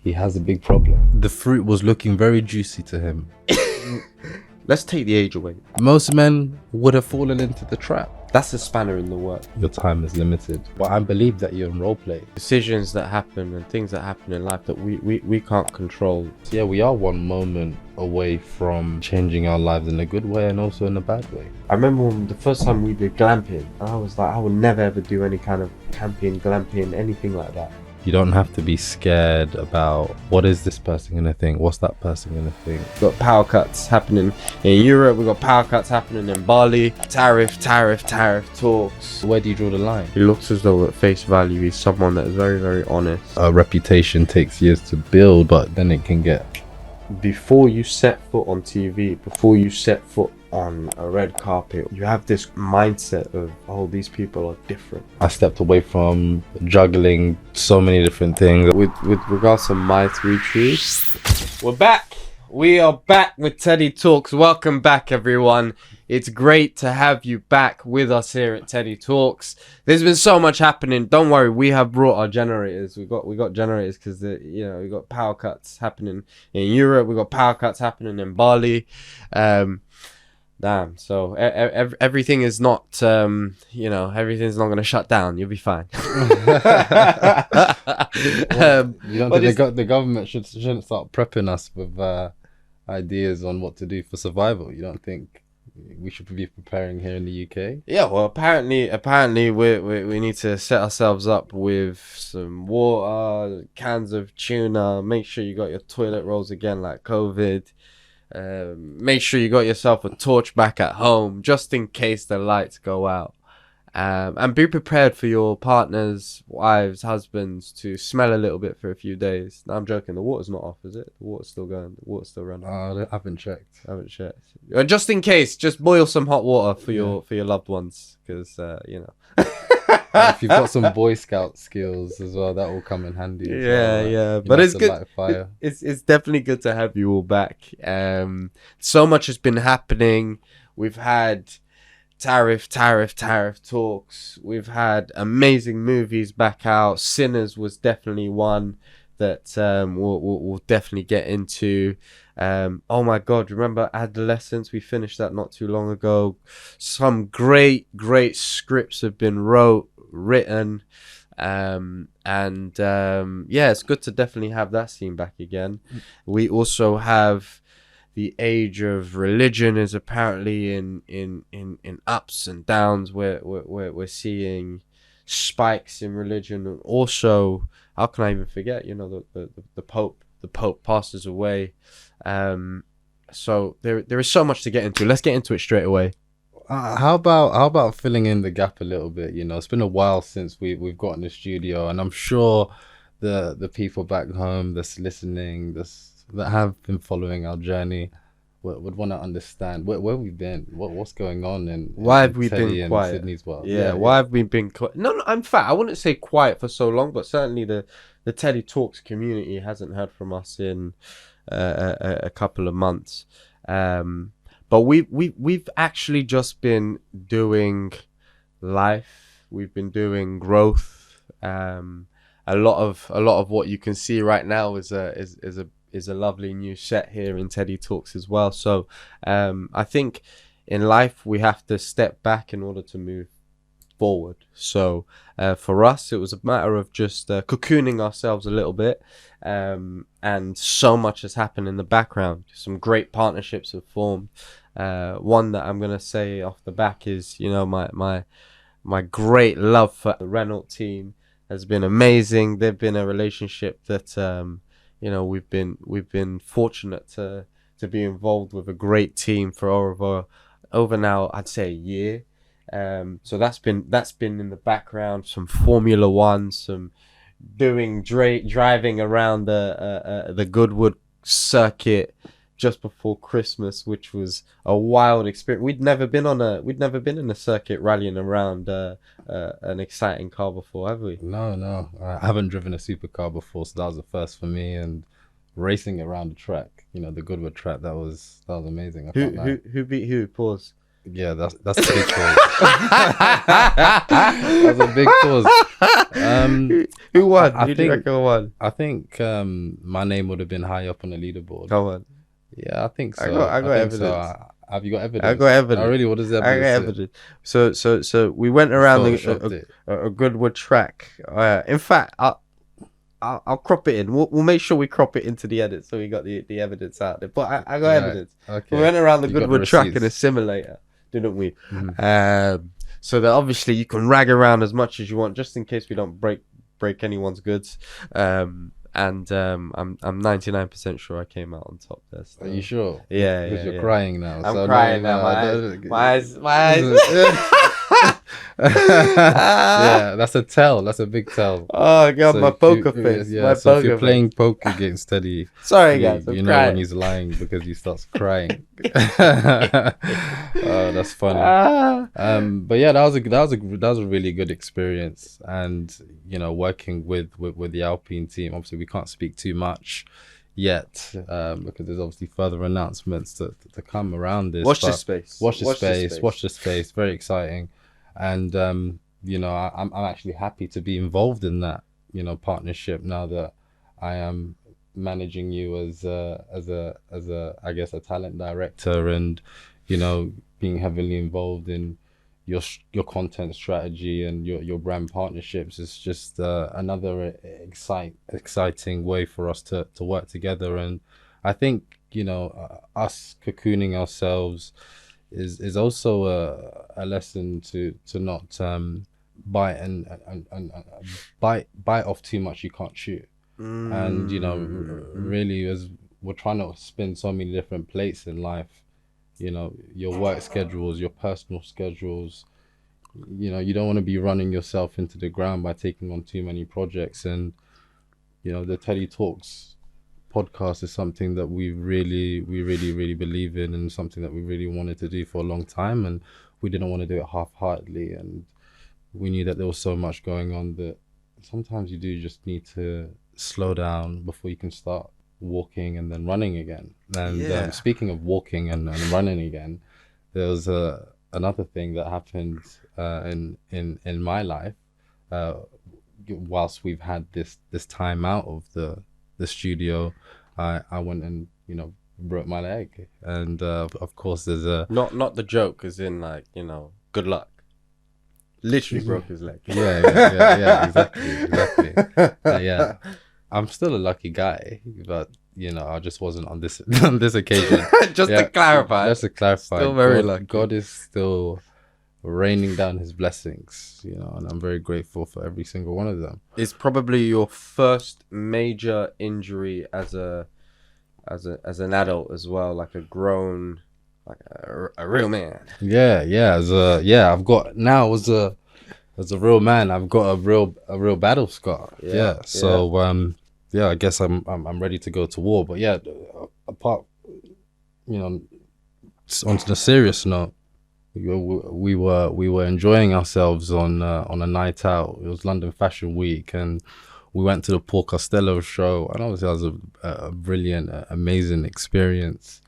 he has a big problem. The fruit was looking very juicy to him. Let's take the age away. Most men would have fallen into the trap. That's a spanner in the works. Your time is limited. But I believe that you're in role play. Decisions that happen and things that happen in life that we can't control. Yeah, we are one moment away from changing our lives in a good way and also in a bad way. I remember when the first time we did glamping, and I was like, I would never ever do any kind of camping, glamping, anything like that. You don't have to be scared about what is this person gonna think, what's that person gonna think. We've got power cuts happening in Europe, we've got power cuts happening in Bali. Tariff talks. Where do you draw the line? He looks as though at face value he's someone that is very, very honest. A reputation takes years to build, but then it can get... Before you set foot on TV, before you set foot on a red carpet, you have this mindset of, oh, these people are different. I stepped away from juggling so many different things. With regards to my three truths, we're back. We are back with Teddy Talks. Welcome back, everyone. It's great to have you back with us here at Teddy Talks. There's been so much happening. Don't worry, we have brought our generators. We got generators because we got power cuts happening in Europe. We got power cuts happening in Bali. Damn. So everything is not, everything's not going to shut down. You'll be fine. You don't think the government shouldn't start prepping us with ideas on what to do for survival? You don't think we should be preparing here in the UK? Yeah, well, apparently we need to set ourselves up with some water, cans of tuna. Make sure you got your toilet rolls again, like COVID. Make sure you got yourself a torch back at home, just in case the lights go out. And be prepared for your partners, wives, husbands to smell a little bit for a few days. No, I'm joking. The water's not off, is it? The water's still going. The water's still running. I haven't checked. Just in case, just boil some hot water for your loved ones, because If you've got some Boy Scout skills as well, that will come in handy. Yeah. But it's good. It's definitely good to have you all back. So much has been happening. We've had tariff talks. We've had amazing movies back out. Sinners was definitely one that we'll definitely get into. Oh my God, remember Adolescence? We finished that not too long ago. Some great scripts have been written. It's good to definitely have that scene back again. We also have the age of religion is apparently in ups and downs. We're seeing spikes in religion, and also, how can I even forget? The Pope passes away. So there is so much to get into. Let's get into it straight away. How about filling in the gap a little bit? It's been a while since we've got in the studio, and I'm sure the people back home that's listening, that have been following our journey would want to understand where we've been, what's going on, and why have we been quiet? Sydney's world. Why have we been quiet? No, in fact, I wouldn't say quiet for so long, but certainly the Teddy Talks community hasn't heard from us in a couple of months. But we've actually just been doing life. We've been doing growth. A lot of what you can see right now is a lovely new set here in Teddy Talks as well. So I think in life we have to step back in order to move forward. So for us, it was a matter of just cocooning ourselves a little bit, and so much has happened in the background. Some great partnerships have formed. One that I'm gonna say off the back is, my great love for the Renault team has been amazing. They've been a relationship that we've been fortunate to be involved with a great team for over now, I'd say, a year. So that's been in the background. Some Formula One, some driving around the Goodwood circuit just before Christmas, which was a wild experience. We'd never been in a circuit rallying around an exciting car before, have we? No, I haven't driven a supercar before, so that was the first for me. And racing around the track, the Goodwood track, that was amazing. Who beat who? Pause. Yeah, that's a big cause. That's a big cause. Who won? I Who do you think reckon won? I think my name would have been high up on the leaderboard. Come on. Yeah, I think I so. got think evidence. so. Have you got evidence? I got evidence. Oh, really? What is the I got evidence? evidence. So we went around Photoshopped it. a Goodwood track. In fact, I'll crop it in. We'll make sure we crop it into the edit so we got the evidence out there. But I got Right. evidence. Okay. We went around the You got the Goodwood track in a receipts. simulator, didn't we? Mhm. So that obviously you can rag around as much as you want, just in case we don't break anyone's goods. I'm 99% sure I came out on top there. So. Are you sure? Yeah, Because yeah, you're crying now. I'm so crying no, now. no, My eyes. Yeah, that's a tell. That's a big tell. Oh god, So my if poker you- face. Yeah, My so if poker you're face. playing poker against Teddy, Sorry you, guys, I'm you know crying. when he's lying because he starts crying. Oh, that's funny. But yeah, that was a really good experience, and working with the Alpine team. Obviously, we can't speak too much yet because there's obviously further announcements to come around this. Watch but this space. Watch this space. Very exciting, and I'm actually happy to be involved in that partnership now that I am managing you as a I guess a talent director, and being heavily involved in your content strategy and your brand partnerships. Is just another exciting way for us to work together. And I think us cocooning ourselves is also a lesson to not bite and bite off too much you can't chew. And really, as we're trying to spin so many different plates in life, your work schedules, your personal schedules, you don't want to be running yourself into the ground by taking on too many projects. And the Teddy Talks podcast is something that we really believe in, and something that we really wanted to do for a long time, and we didn't want to do it half-heartedly. And we knew that there was so much going on that sometimes you do just need to slow down before you can start walking and then running again. And speaking of walking and running again, there was another thing that happened in my life whilst we've had this time out of the studio. I went and broke my leg, and of course there's a Not the joke, as in good luck. Literally broke his leg. yeah, exactly. Yeah, I'm still a lucky guy, but I just wasn't on this on this occasion. Just to clarify. Still very lucky. God is still raining down his blessings, and I'm very grateful for every single one of them. It's probably your first major injury as an adult as well, like a grown, like a real man. I've got now as a real man, I've got a real battle scar. So I guess I'm ready to go to war. But apart, on the serious note, we were enjoying ourselves on a night out. It was London Fashion Week, and we went to the Paul Costello show, and obviously that was a brilliant, amazing experience.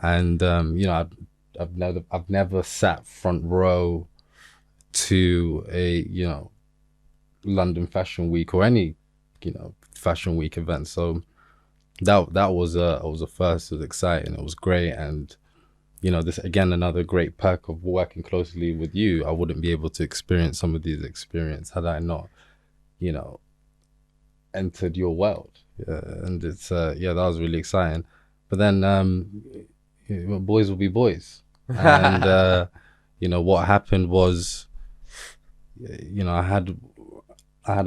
And I've never sat front row to a London Fashion Week or any Fashion Week event. So that was a first. It was exciting. It was great. And this again, another great perk of working closely with you. I wouldn't be able to experience some of these experiences had I not entered your world. And it's that was really exciting. But then boys will be boys. And what happened was I had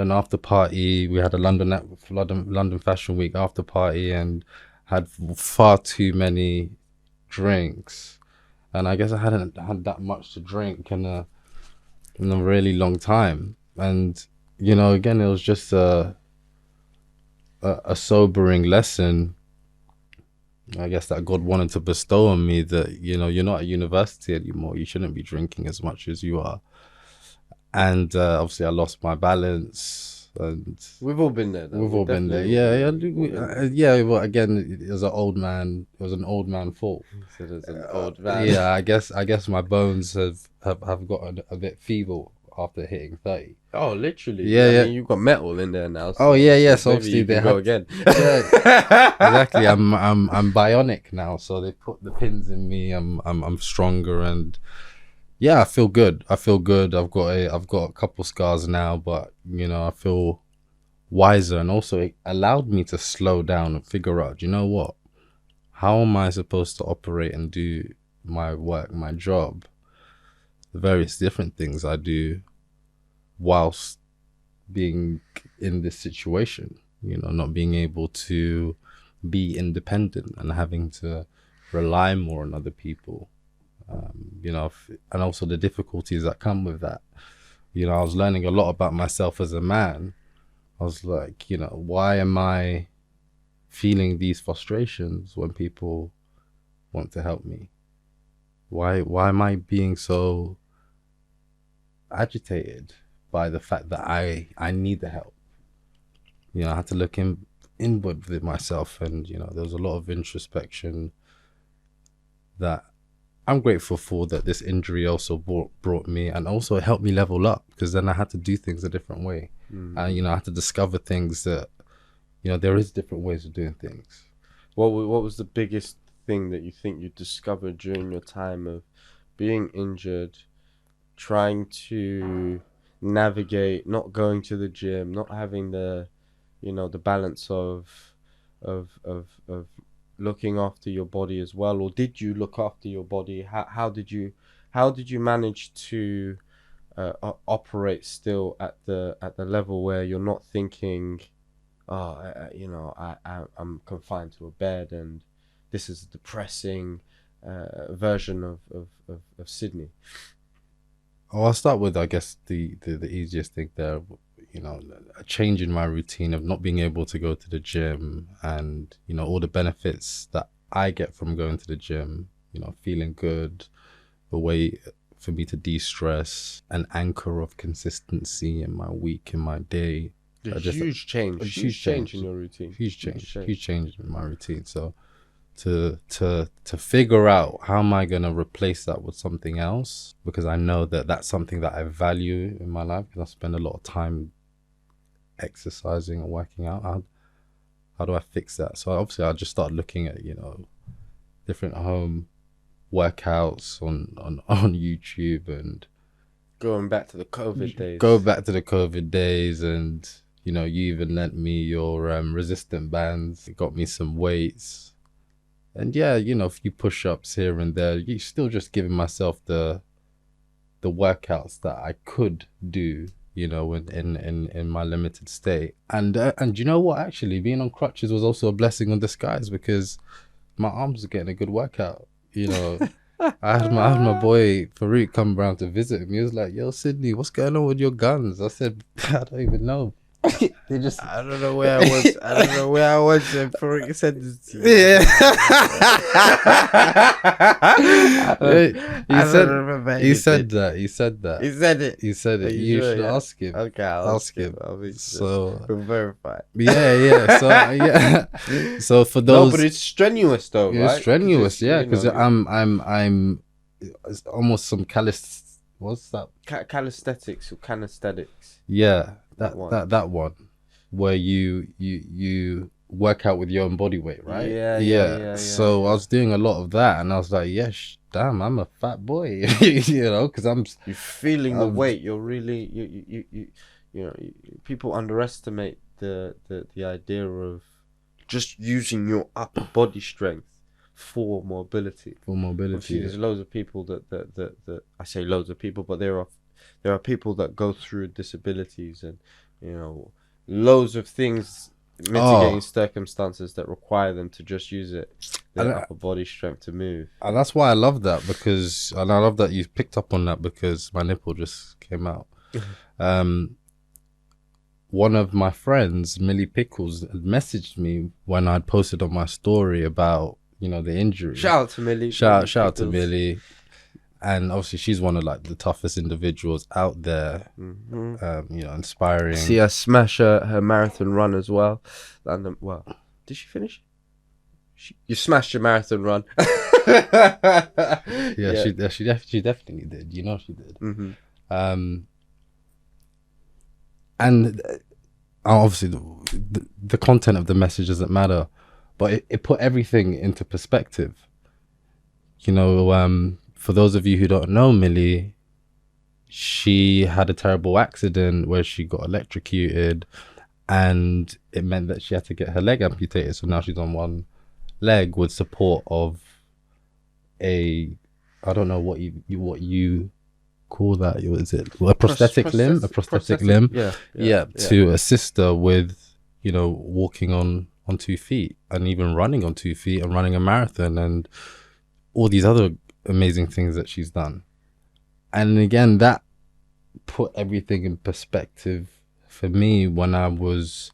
an after party. We had a London Fashion Week after party, and had far too many drinks. And I guess I hadn't had that much to drink in a really long time. And again, it was just a sobering lesson, I guess, that God wanted to bestow on me, that you're not at university anymore. You shouldn't be drinking as much as you are. And obviously I lost my balance, and We've all been there. Though. we've all been there. Yeah, yeah, yeah. Well, again, it was an old man. It was an old man fault. He said it's an old man. Yeah, I guess my bones have gotten a bit feeble after hitting 30. Oh, literally. Yeah, yeah. I mean, you've got metal in there now. Oh yeah, yeah. So maybe obviously you they can go again. Yeah, exactly. I'm bionic now, so they put the pins in me. I'm stronger, and yeah, I feel good. I feel good. I've got a couple scars now, but you know, I feel wiser, and also it allowed me to slow down and figure out, you know what? How am I supposed to operate and do my work, my job, the various different things I do whilst being in this situation, you know, not being able to be independent and having to rely more on other people, you know, and also the difficulties that come with that. You know, I was learning a lot about myself as a man. I was like, you know, why am I feeling these frustrations when people want to help me? Why am I being so agitated by the fact that I need the help? You know, I had to look inward with myself, and you know, there was a lot of introspection that I'm grateful for, that this injury also brought me, and also it helped me level up, because then I had to do things a different way. And you know, I had to discover things that, you know, there is different ways of doing things. What was the biggest thing that you think you discovered during your time of being injured, trying to navigate, not going to the gym, not having the, you know, the balance of looking after your body as well? Or did you look after your body? How did you manage to operate still at the level where you're not thinking, oh, you know, I'm confined to a bed and this is a depressing version of Sydney? Oh, I'll start with, I guess, the easiest thing there. You know, a change in my routine of not being able to go to the gym, and you know, all the benefits that I get from going to the gym. You know, feeling good, a way for me to de-stress, an anchor of consistency in my week, in my day. Huge change in your routine. Huge change in my routine. So to figure out how am I going to replace that with something else, because I know that that's something that I value in my life, because I spend a lot of time exercising and working out. How do I fix that? So obviously I just start looking at, you know, different home workouts on YouTube, and going back to the COVID days. And you know, you even lent me your resistant bands. It got me some weights. And yeah, you know, a few push-ups here and there. You still just giving myself the workouts that I could do, you know, in my limited state. And you know what? Actually, being on crutches was also a blessing in disguise, because my arms were getting a good workout. You know, I had my boy Farouk come around to visit me. He was like, "Yo, Sydney, what's going on with your guns?" I said, "I don't even know." They just I don't know where I was and Farouk said this to you. Yeah. He said that. He said it. He said it. You sure? should Yeah. ask him. Okay, I'll ask him. So we'll verify. yeah. So yeah. So for those, No, but it's strenuous though, right? It's strenuous, yeah, because you know, I'm it's almost some what's that? Calisthenics or kinesthetics. Yeah, That one. that one, where you work out with your own body weight, right? Yeah. So I was doing a lot of that, and I was like, yes, damn, I'm a fat boy, you know, because you're feeling the weight. You're really you know, people underestimate the idea of just using your upper body strength for mobility. Obviously, there's loads of people that I say loads of people, but there are people that go through disabilities and, you know, loads of things, mitigating circumstances that require them to just use their upper body strength to move. And that's why I love that, and I love that you picked up on that, because my nipple just came out. One of my friends, Millie Pickles, had messaged me when I'd posted on my story about, you know, the injury. Shout out to Millie. Shout out to Millie. and obviously she's one of like the toughest individuals out there. You know, inspiring. See her smash her marathon run as well. And well, did she finish? You smashed your marathon run. Yeah, she definitely did. You know, she did. And obviously the content of the message doesn't matter, but it put everything into perspective. You know, for those of you who don't know Millie, she had a terrible accident where she got electrocuted, and it meant that she had to get her leg amputated. So now she's on one leg with support of I don't know what you call that. Is it a prosthetic limb? A prosthetic limb. Yeah. To assist her with, you know, walking on 2 feet and even running on 2 feet and running a marathon and all these other amazing things that she's done. And again, that put everything in perspective for me when I was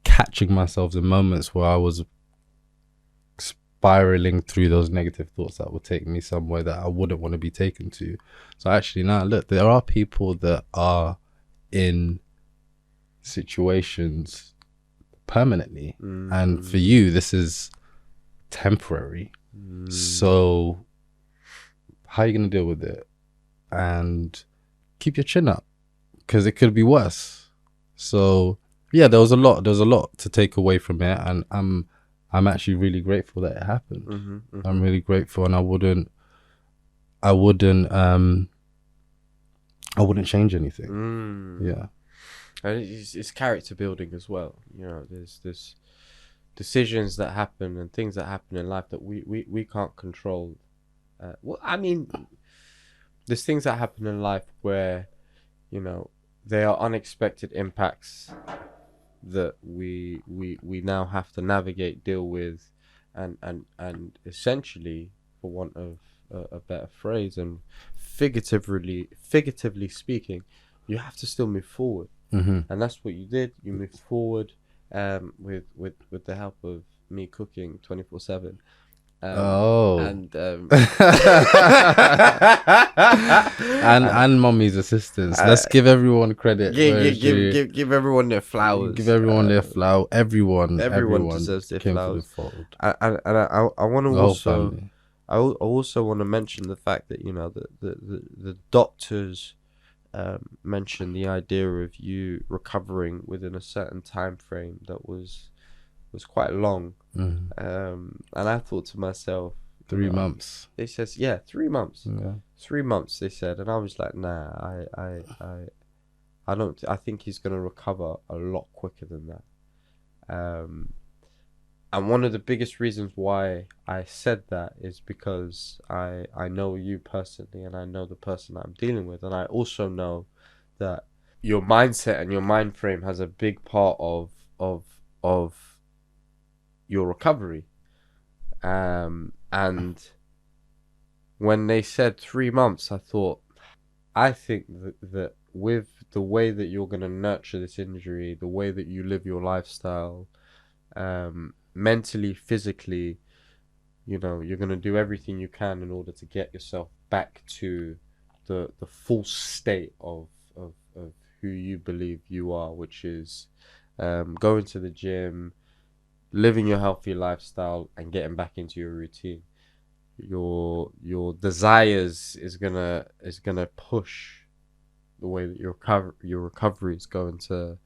catching myself in moments where I was spiraling through those negative thoughts that would take me somewhere that I wouldn't want to be taken to. So actually now look, there are people that are in situations permanently, and for you this is temporary. So how are you going to deal with it? And keep your chin up, because it could be worse. So yeah, there was a lot to take away from it, and I'm actually really grateful that it happened. I'm really grateful, and I wouldn't change anything. Yeah. And it's character building as well. You know, there's decisions that happen and things that happen in life that we can't control. Well, I mean, there's things that happen in life where, you know, they are unexpected impacts that we now have to navigate, deal with, and essentially, for want of a better phrase, and figuratively speaking, you have to still move forward. And that's what you did. You moved forward with the help of me cooking 24/7. And and mommy's assistance. Let's give everyone credit. Give everyone their flowers. Give everyone their flower. Everyone deserves their flowers. And I want to also, I also want to mention the fact that, you know, the doctors mentioned the idea of you recovering within a certain time frame that was quite long. And I thought to myself, 3 months. They said, yeah, 3 months. Yeah. 3 months, they said, and I was like, nah, I don't. I think he's gonna recover a lot quicker than that. And one of the biggest reasons why I said that is because I know you personally, and I know the person I'm dealing with, and I also know that your mindset and your mind frame has a big part of your recovery. And when they said 3 months, I think that with the way that you're going to nurture this injury, the way that you live your lifestyle, mentally, physically, you know, you're going to do everything you can in order to get yourself back to the full state of who you believe you are, which is going to the gym, living your healthy lifestyle, and getting back into your routine. Your desires is gonna push the way that your recovery is going to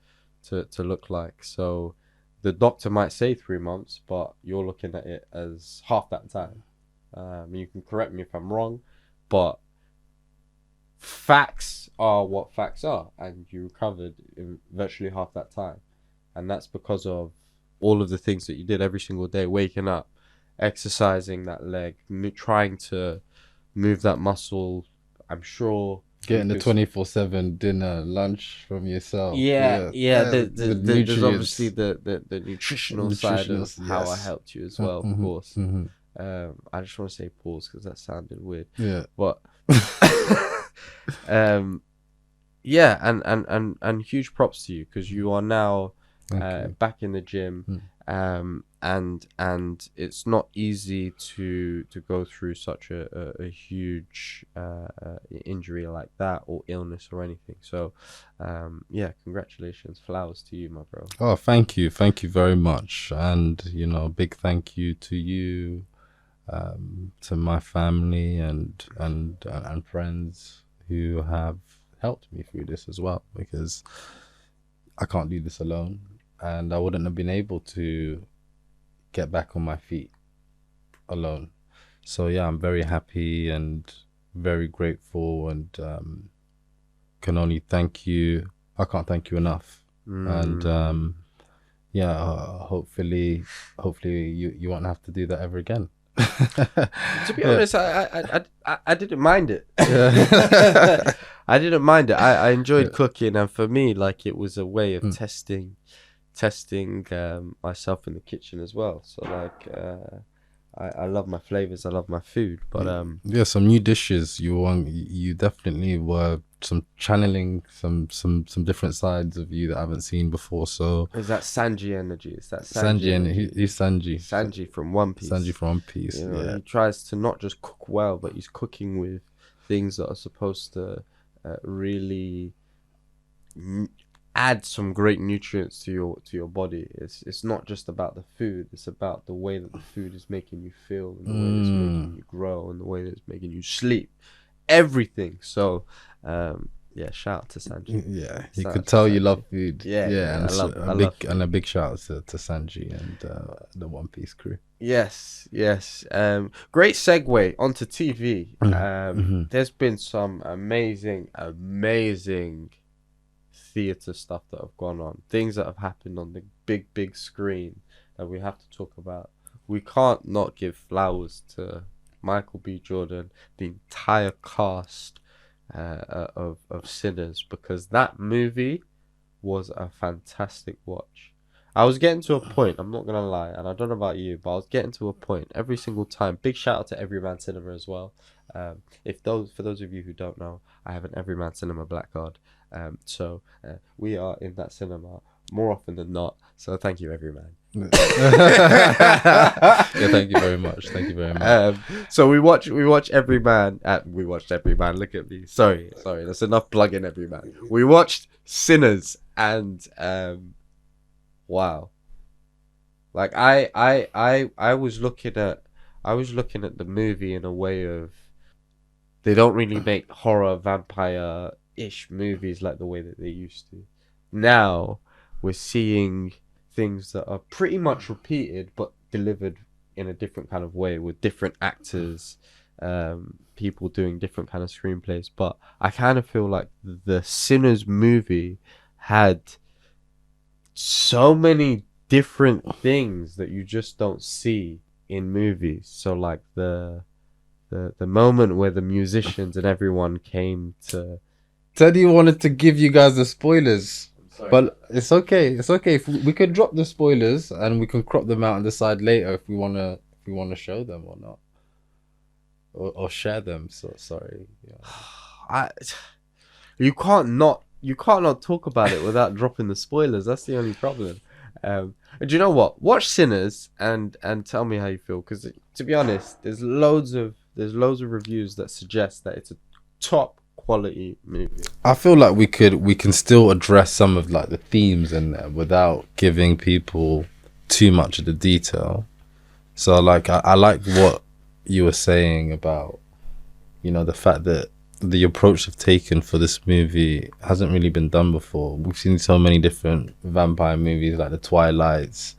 look like. So the doctor might say 3 months, but you're looking at it as half that time. You can correct me if I'm wrong, but facts are what facts are, and you recovered in virtually half that time, and that's because of all of the things that you did every single day, waking up, exercising that leg, trying to move that muscle. I'm sure getting the 24/7 dinner, lunch from yourself. There's obviously the nutritional side of how I helped you as well, of course. I just want to say pause because that sounded weird. Yeah, but and huge props to you, because you are now back in the gym, and it's not easy to go through such a huge injury like that, or illness or anything. So yeah, congratulations, flowers to you, my bro. Oh, thank you very much, and you know, big thank you to you, to my family and friends who have helped me through this as well, because I can't do this alone, and I wouldn't have been able to get back on my feet alone. So yeah, I'm very happy and very grateful, and can only thank you. I can't thank you enough. And yeah, hopefully you won't have to do that ever again. To be Yeah. honest, I didn't mind it. Yeah. I didn't mind it. I enjoyed Yeah. cooking, and for me, like, it was a way of Mm. testing myself in the kitchen as well. So like, I love my flavors, I love my food, but Yeah, some new dishes. You definitely were some channeling some different sides of you that I haven't seen before. So is that Sanji energy? Is that Sanji Sanji, and energy? he's Sanji. Sanji from One Sanji Piece. from One Piece. You know, Yeah. he tries to not just cook well, but he's cooking with things that are supposed to really n- add some great nutrients to your body. It's not just about the food. It's about the way that the food is making you feel, and the way that it's making Mm. you grow, and the way that it's making you sleep. Everything. So, yeah, shout out to Sanji. Yeah, you Shout could out to tell you Sanji. love food. Yeah, Yeah, yeah, and I love food. a big shout out to Sanji and the One Piece crew. Yes, yes. Great segue onto TV. Mm-hmm. There's been some amazing theatre stuff that have gone on. Things that have happened on the big screen that we have to talk about. We can't not give flowers to Michael B. Jordan, the entire cast of Sinners, because that movie was a fantastic watch. I was getting to a point, I'm not gonna lie, and I don't know about you, but I was getting to a point every single time. Big shout out to Everyman Cinema as well. If those For those of you who don't know, I have an Everyman Cinema black card. So we are in that cinema more often than not. So thank you, Everyman. Yeah, thank you very much. Thank you very much. So we watched Everyman. We watched Everyman. Look at me. Sorry. That's enough plugging Everyman. We watched Sinners, and wow. Like, I was looking at the movie in a way of, they don't really make horror vampire ish movies like the way that they used to. Now we're seeing things that are pretty much repeated but delivered in a different kind of way, with different actors, people doing different kind of screenplays. But I kind of feel like the Sinners movie had so many different things that you just don't see in movies. So like the moment where the musicians and everyone came to, Teddy wanted to give you guys the spoilers, sorry, but it's okay. It's okay. If we could drop the spoilers and we can crop them out and decide later if we wanna show them or not, or share them. So sorry. Yeah. I you can't not talk about it without dropping the spoilers. That's the only problem. And you know what? Watch Sinners and tell me how you feel. Because to be honest, there's loads of reviews that suggest that it's a top quality movie. I feel like we can still address some of like the themes in there without giving people too much of the detail. So like I like what you were saying about, you know, the fact that the approach they've taken for this movie hasn't really been done before. We've seen so many different vampire movies like the Twilights.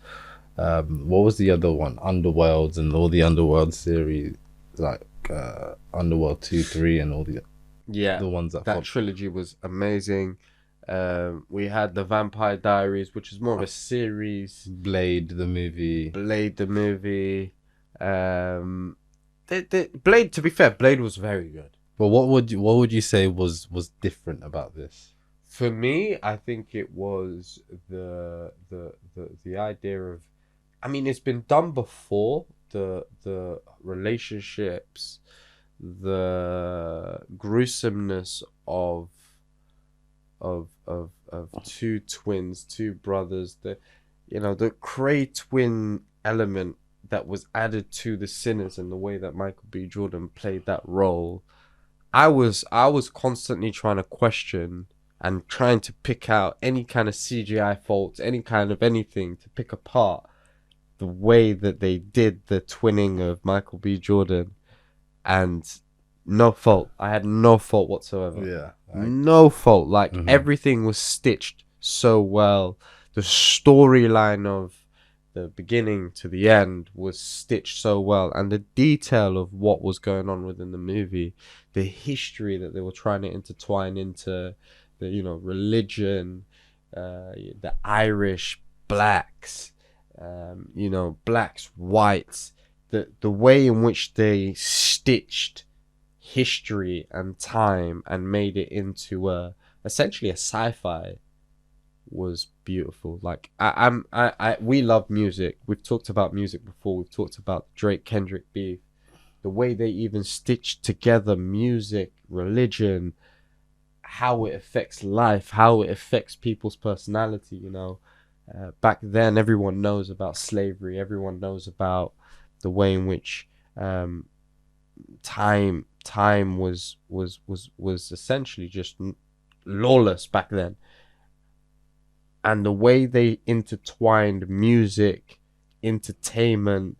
What was the other one? Underworlds and all the Underworld series, like Underworld 2, 3, and all the Yeah, ones that that trilogy was amazing. We had the Vampire Diaries, which is more of a series. Blade the movie. Blade the movie. Blade. To be fair, Blade was very good. But what would you say was different about this? For me, I think it was the idea of, I mean, it's been done before. The relationships, the gruesomeness of two twins, two brothers. the Cray twin element that was added to the Sinners and the way that Michael B. Jordan played that role, I was constantly trying to question and trying to pick out any kind of CGI faults, any kind of anything to pick apart the way that they did the twinning of Michael B. Jordan, and no fault. I had no fault whatsoever. Yeah. No fault. Like Mhm. everything was stitched so well. The storyline of the beginning to the end was stitched so well, and the detail of what was going on within the movie, the history that they were trying to intertwine into the religion, the Irish blacks, blacks, whites, the way in which they stitched history and time and made it into essentially a sci-fi was beautiful. Like we love music. We've talked about music before. We've talked about Drake Kendrick beef. The way they even stitched together music, religion, how it affects life, how it affects people's personality. Back then, everyone knows about slavery. Everyone knows about the way in which time was essentially just lawless back then, and the way they intertwined music, entertainment,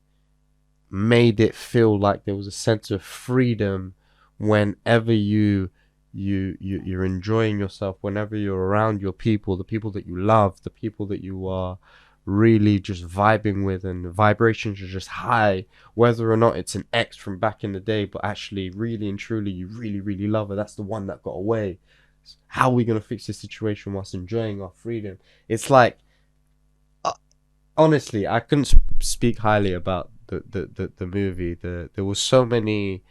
made it feel like there was a sense of freedom whenever you're enjoying yourself, whenever you're around your people, the people that you love, the people that you are really just vibing with, and the vibrations are just high, whether or not it's an ex from back in the day, but actually really and truly you really really love her. That's the one that got away. How are we going to fix this situation whilst enjoying our freedom? It's like, uh, honestly, I couldn't speak highly about the movie. There were so many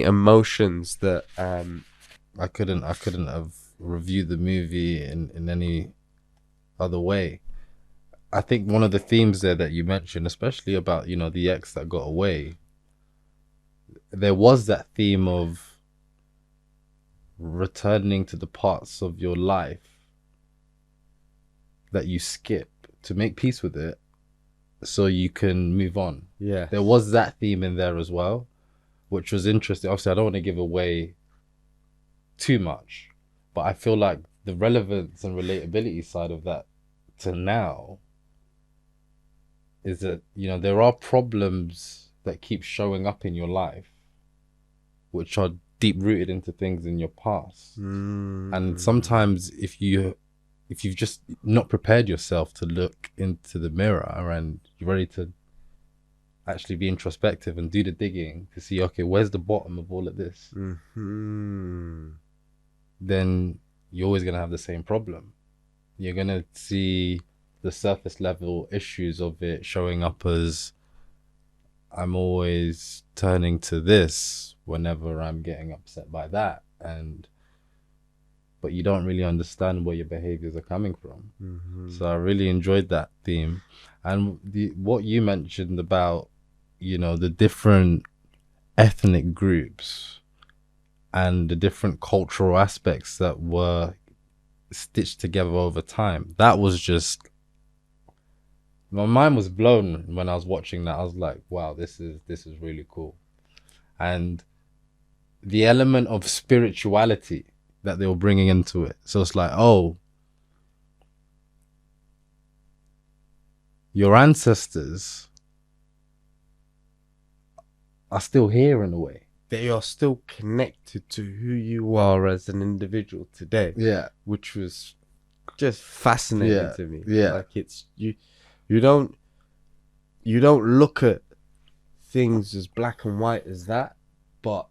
emotions that I couldn't have reviewed the movie in any other way. I think one of the themes there that you mentioned, especially about, the ex that got away, there was that theme of returning to the parts of your life that you skip to make peace with it so you can move on. yeah. There was that theme in there as well, which was interesting. Obviously, I don't want to give away too much, but I feel like the relevance and relatability side of that to now is that, there are problems that keep showing up in your life which are deep rooted into things in your past. And sometimes if you've just not prepared yourself to look into the mirror and you're ready to actually be introspective and do the digging to see, okay, where's the bottom of all of this, then you're always going to have the same problem. You're going to see the surface level issues of it showing up as, I'm always turning to this whenever I'm getting upset by that, but you don't really understand where your behaviors are coming from. So I really enjoyed that theme. And what you mentioned about, the different ethnic groups and the different cultural aspects that were stitched together over time, that was just, my mind was blown when I was watching that. I was like, wow, this is really cool. And the element of spirituality that they were bringing into it. So it's like, oh, your ancestors are still here in a way. They are still connected to who you are as an individual today. Yeah. Which was just fascinating to me. Yeah. Like, it's you don't look at things as black and white as that, but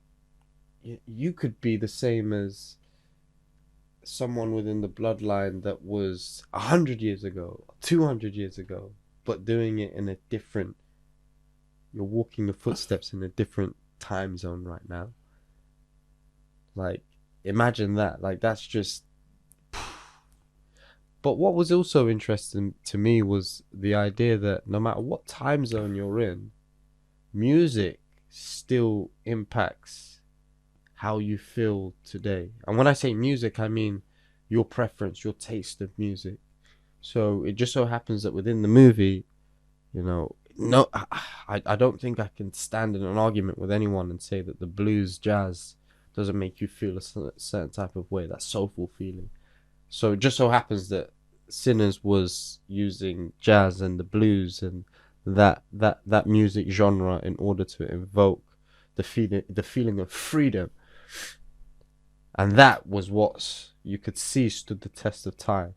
you could be the same as someone within the bloodline that was 100 years ago, 200 years ago, but doing it in a different, you're walking the footsteps in a different time zone right now. Like, imagine that. Like, that's just. But what was also interesting to me was the idea that no matter what time zone you're in, music still impacts how you feel today. And when I say music, I mean your preference, your taste of music. So it just so happens that within the movie, you know, no, I don't think I can stand in an argument with anyone and say that the blues jazz doesn't make you feel a certain type of way, that soulful feeling. So it just so happens that Sinners was using jazz and the blues and that music genre in order to evoke the feeling of freedom, and that was what you could see stood the test of time.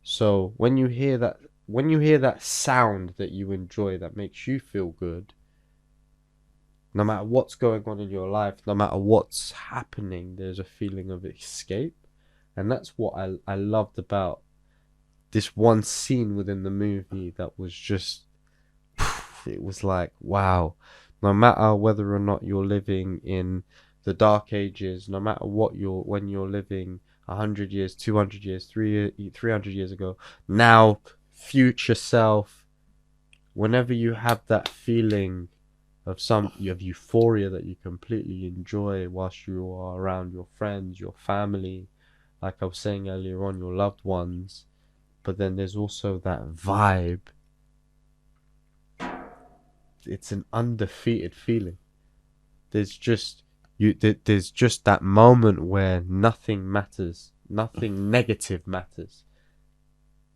So when you hear that sound that you enjoy, that makes you feel good, no matter what's going on in your life, no matter what's happening, there's a feeling of escape. And that's what I loved about this one scene within the movie that was just, it was like, wow. No matter whether or not you're living in the dark ages, no matter when you're living 100 years, 200 years, 300 years ago, now, future self, whenever you have that feeling of euphoria that you completely enjoy whilst you are around your friends, your family, like I was saying earlier on, your loved ones, but then there's also that vibe. It's an undefeated feeling. There's just there's just that moment where nothing matters, nothing negative matters.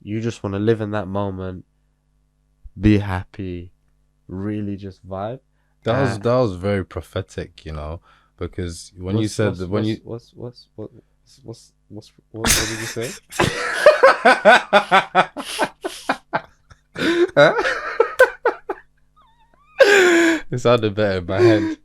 You just want to live in that moment, be happy, really just vibe. That was very prophetic, because when you said that, when you what did you say? it sounded better in my head.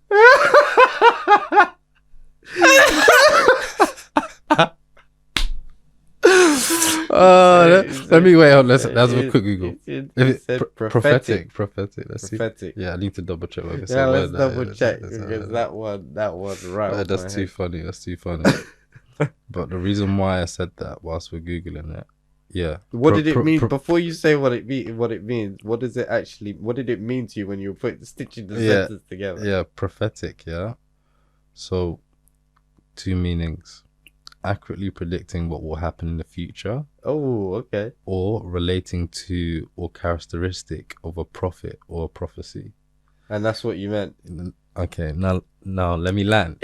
Let me wait on. Let's have a quick Google. It said Prophetic. Let's see. Prophetic. Yeah, I need to double check. Yeah, let's double check because that one right. That's too funny. That's too funny. But the reason why I said that whilst we're googling it, yeah. What did it mean before you say what it means? What does it actually? What did it mean to you when you were stitching the sentences together? Yeah, prophetic. Yeah. So, two meanings: accurately predicting what will happen in the future. Oh, okay. Or relating to or characteristic of a prophet or a prophecy. And that's what you meant. Okay, now let me land.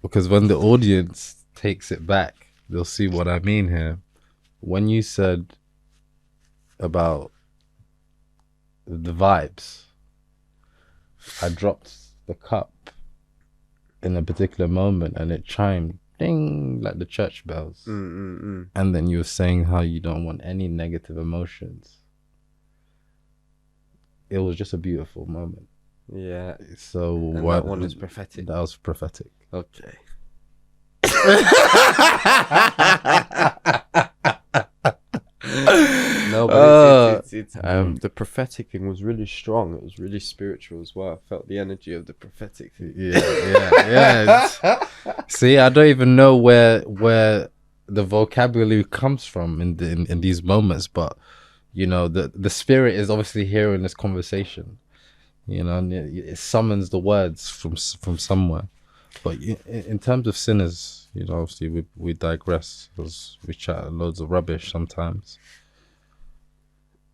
Because when the audience takes it back, they'll see what I mean here. When you said about the vibes, I dropped the cup in a particular moment and it chimed ding like the church bells. And then you were saying how you don't want any negative emotions. It was just a beautiful moment. Yeah. So and that one is prophetic. That was prophetic. Okay. No, but it's the prophetic thing was really strong. It was really spiritual as well. I felt the energy of the prophetic thing. Yeah. See, I don't even know where the vocabulary comes from in these moments, but the spirit is obviously here in this conversation. It summons the words from somewhere. But in terms of Sinners, obviously we digress because we chat loads of rubbish sometimes.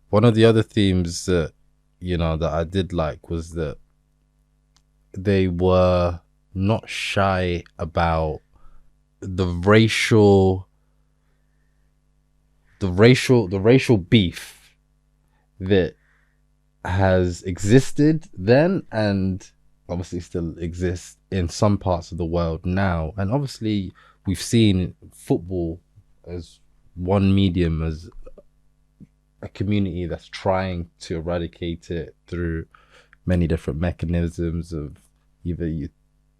One of the other themes that that I did like was that they were not shy about the racial beef that has existed then and obviously still exists in some parts of the world now. And obviously we've seen football as one medium, as a community that's trying to eradicate it through many different mechanisms of either you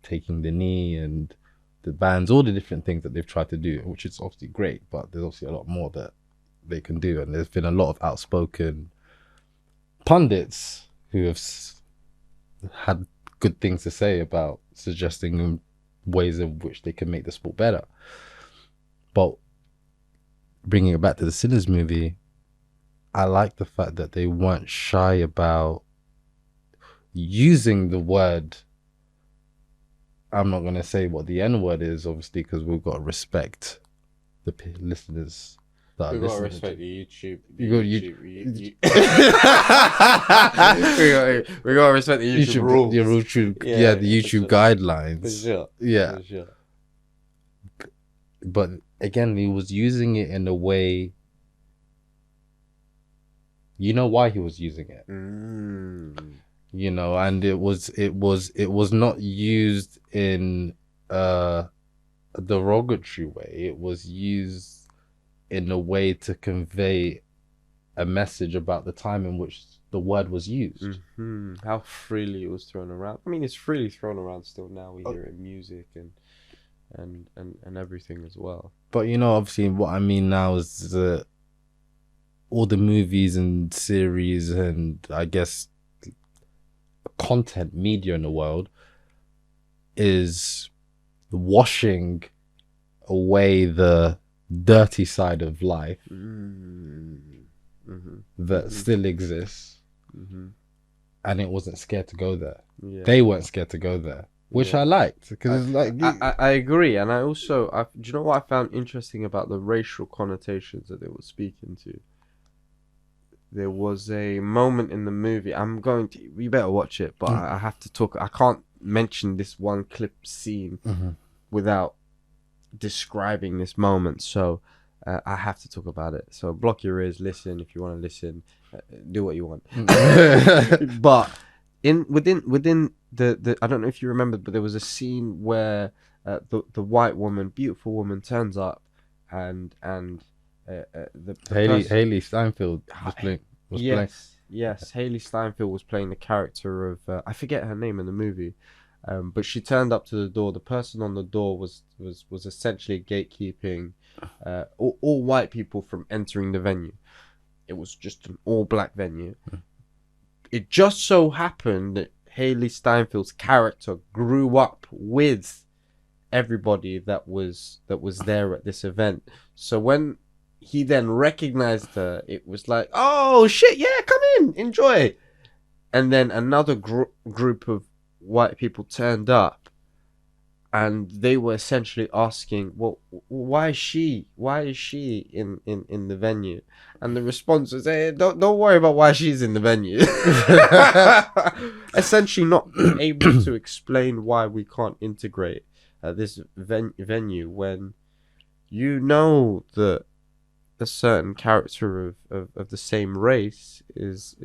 taking the knee and the bans, all the different things that they've tried to do, which is obviously great, but there's obviously a lot more that they can do. And there's been a lot of outspoken pundits who have had good things to say about suggesting ways in which they can make the sport better. But bringing it back to the Sinners movie, I like the fact that they weren't shy about using the word. I'm not going to say what the N word is, obviously, because we've got to respect listeners that are We gotta listening. respect the YouTube. We gotta respect the YouTube rules. The YouTube, the YouTube guidelines. For sure. Yeah. For sure. But again, he was using it in a way. You know why he was using it. You know, and it was not used in a derogatory way. It was used in a way to convey a message about the time in which the word was used. How freely it was thrown around. I mean, it's freely thrown around still now. We hear it in music and everything as well. But you know, obviously, what I mean now is that all the movies and series and I guess content media in the world is washing away the dirty side of life that still exists, and it wasn't scared to go there. They weren't scared to go there, which I liked, because it's like I agree. And I also do you know what I found interesting about the racial connotations that they were speaking to? There was a moment in the movie. You better watch it, but I have to talk. I can't mention this one clip scene without describing this moment. So I have to talk about it. So block your ears, listen if you want to listen, do what you want. But within the I don't know if you remember, but there was a scene where the white woman, beautiful woman, turns up and Haley Steinfeld was playing. Yes, Haley Steinfeld was playing the character of I forget her name in the movie, but she turned up to the door. The person on the door was essentially gatekeeping all white people from entering the venue. It was just an all black venue. It just so happened that Haley Steinfeld's character grew up with everybody that was there at this event. So when he then recognized her, it was like, oh shit, yeah, come in, enjoy. And then another group of white people turned up, and they were essentially asking, well, why is she in the venue? And the response was, hey, don't worry about why she's in the venue. Essentially not able to explain why we can't integrate this venue when you know that a certain character of the same race is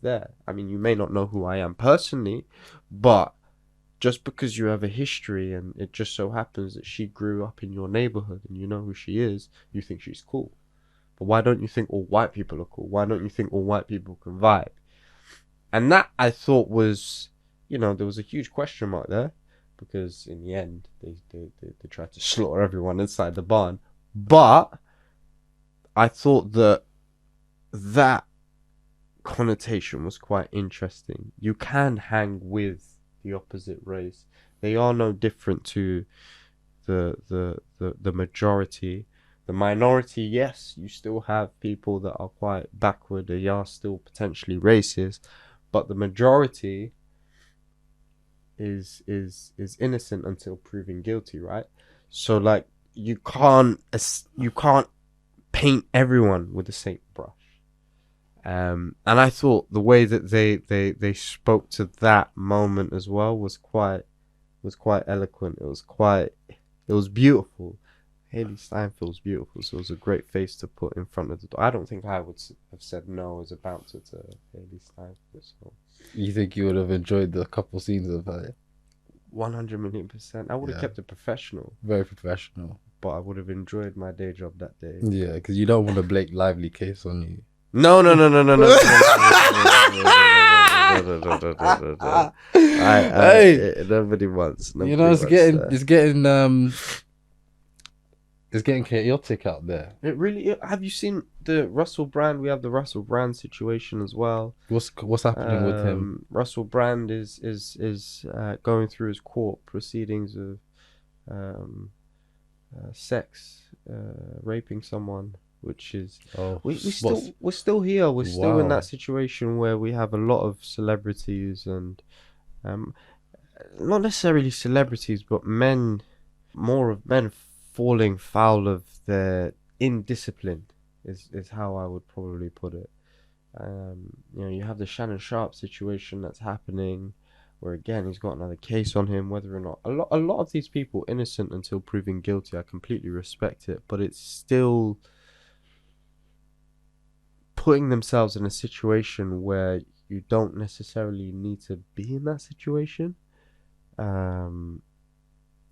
there. I mean, you may not know who I am personally, but just because you have a history and it just so happens that she grew up in your neighborhood and you know who she is, you think she's cool. But why don't you think all white people are cool? Why don't you think all white people can vibe? And that, I thought, was, there was a huge question mark there, because in the end they tried to slaughter everyone inside the barn. But I thought that connotation was quite interesting. You can hang with the opposite race. They are no different to the majority. The minority, yes, you still have people that are quite backward. They are still potentially racist, but the majority is innocent until proven guilty, right? So like you can't paint everyone with the same brush. And I thought the way that they spoke to that moment as well was quite eloquent. It was beautiful. Haley Steinfeld's beautiful, so it was a great face to put in front of the door. I don't think I would have said no as a bouncer to Haley Steinfeld. So. You think you would have enjoyed the couple scenes of her? 100,000,000%. I would have kept it professional. Very professional. But I would have enjoyed my day job that day. Yeah, because you don't want a Blake Lively case on you. No. Hey, nobody wants. It's getting chaotic out there. It really. Have you seen the Russell Brand? We have the Russell Brand situation as well. What's happening with him? Russell Brand is going through his court proceedings of sex, raping someone. Which is we're still here. We're still in that situation where we have a lot of celebrities and not necessarily celebrities, but men falling foul of their indiscipline is how I would probably put it. You have the Shannon Sharpe situation that's happening, where again he's got another case on him. Whether or not a lot of these people innocent until proven guilty, I completely respect it, but it's still putting themselves in a situation where you don't necessarily need to be in that situation.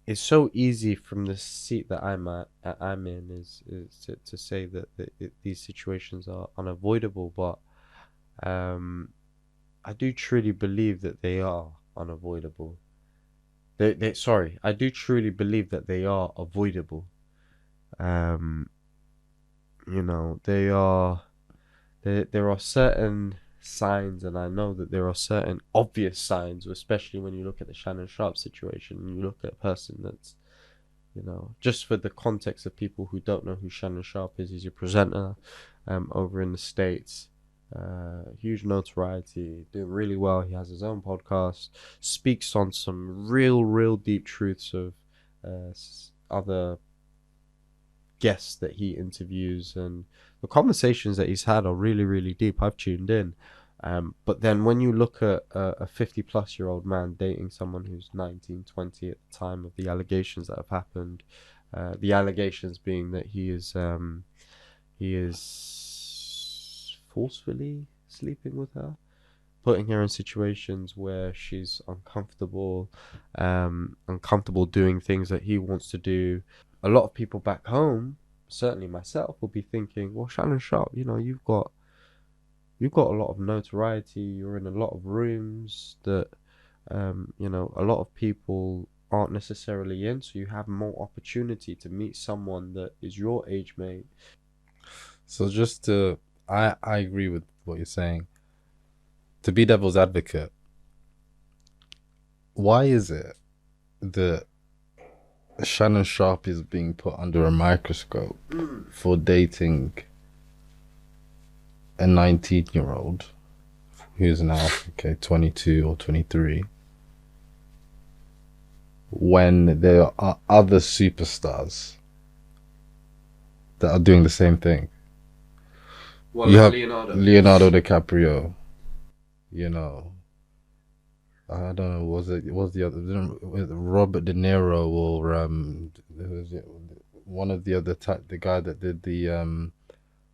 It's so easy from the seat that I'm in is to say that these situations are unavoidable, but I do truly believe that they are unavoidable. Sorry, I do truly believe that they are avoidable. Um, they are. There are certain signs, and I know that there are certain obvious signs, especially when you look at the Shannon Sharpe situation, and you look at a person that's, just for the context of people who don't know who Shannon Sharpe is, he's a presenter over in the States. Huge notoriety, doing really well. He has his own podcast, speaks on some real deep truths of other guests that he interviews, and the conversations that he's had are really deep. I've tuned in. But then when you look at a 50-plus-year-old man dating someone who's 19, 20 at the time of the allegations that have happened, the allegations being that he is forcefully sleeping with her, putting her in situations where she's uncomfortable doing things that he wants to do. A lot of people back home, certainly myself, will be thinking, well, Shannon Sharpe, you've got a lot of notoriety. You're in a lot of rooms that, a lot of people aren't necessarily in. So you have more opportunity to meet someone that is your age mate. So I agree with what you're saying. To be devil's advocate, why is it that Shannon Sharpe is being put under a microscope for dating a 19-year-old who's now 22 or 23, when there are other superstars that are doing the same thing? Well, you have Leonardo DiCaprio, I don't know, was the other, Robert De Niro, or who was it? One of the other the guy that did the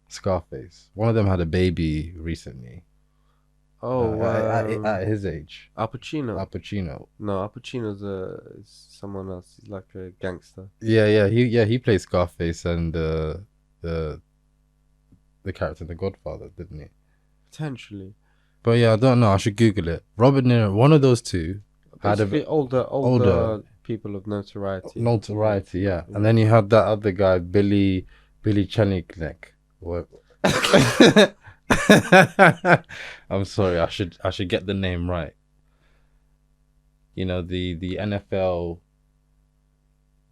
Scarface. One of them had a baby recently. At his age. Al Pacino. Al Pacino. No, Al Pacino's someone else. He's like a gangster. He played Scarface and the character in The Godfather, didn't he? Potentially. But yeah, I don't know. I should Google it. Robert De Niro, one of those two, had a older people of notoriety. Notoriety, yeah. And then you had that other guy, Billy Cheniknek. What? I'm sorry. I should get the name right. The NFL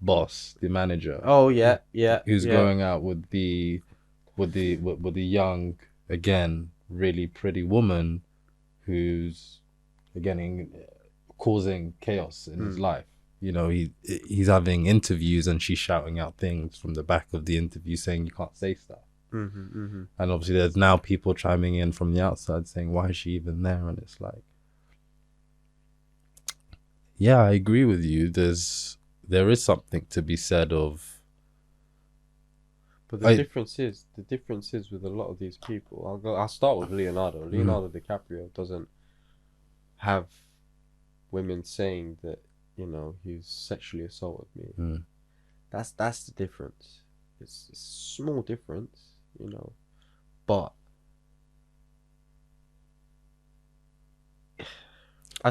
boss, the manager. Oh yeah. Who's going out with the young, again, really pretty woman who's again causing chaos in his life. He's having interviews and she's shouting out things from the back of the interview saying you can't say stuff. And obviously there's now people chiming in from the outside saying, why is she even there? And it's like, yeah, I agree with you. There is something to be said of. But the difference is with a lot of these people. I'll start with Leonardo. Leonardo DiCaprio doesn't have women saying that he's sexually assaulted me. That's the difference. It's a small difference, but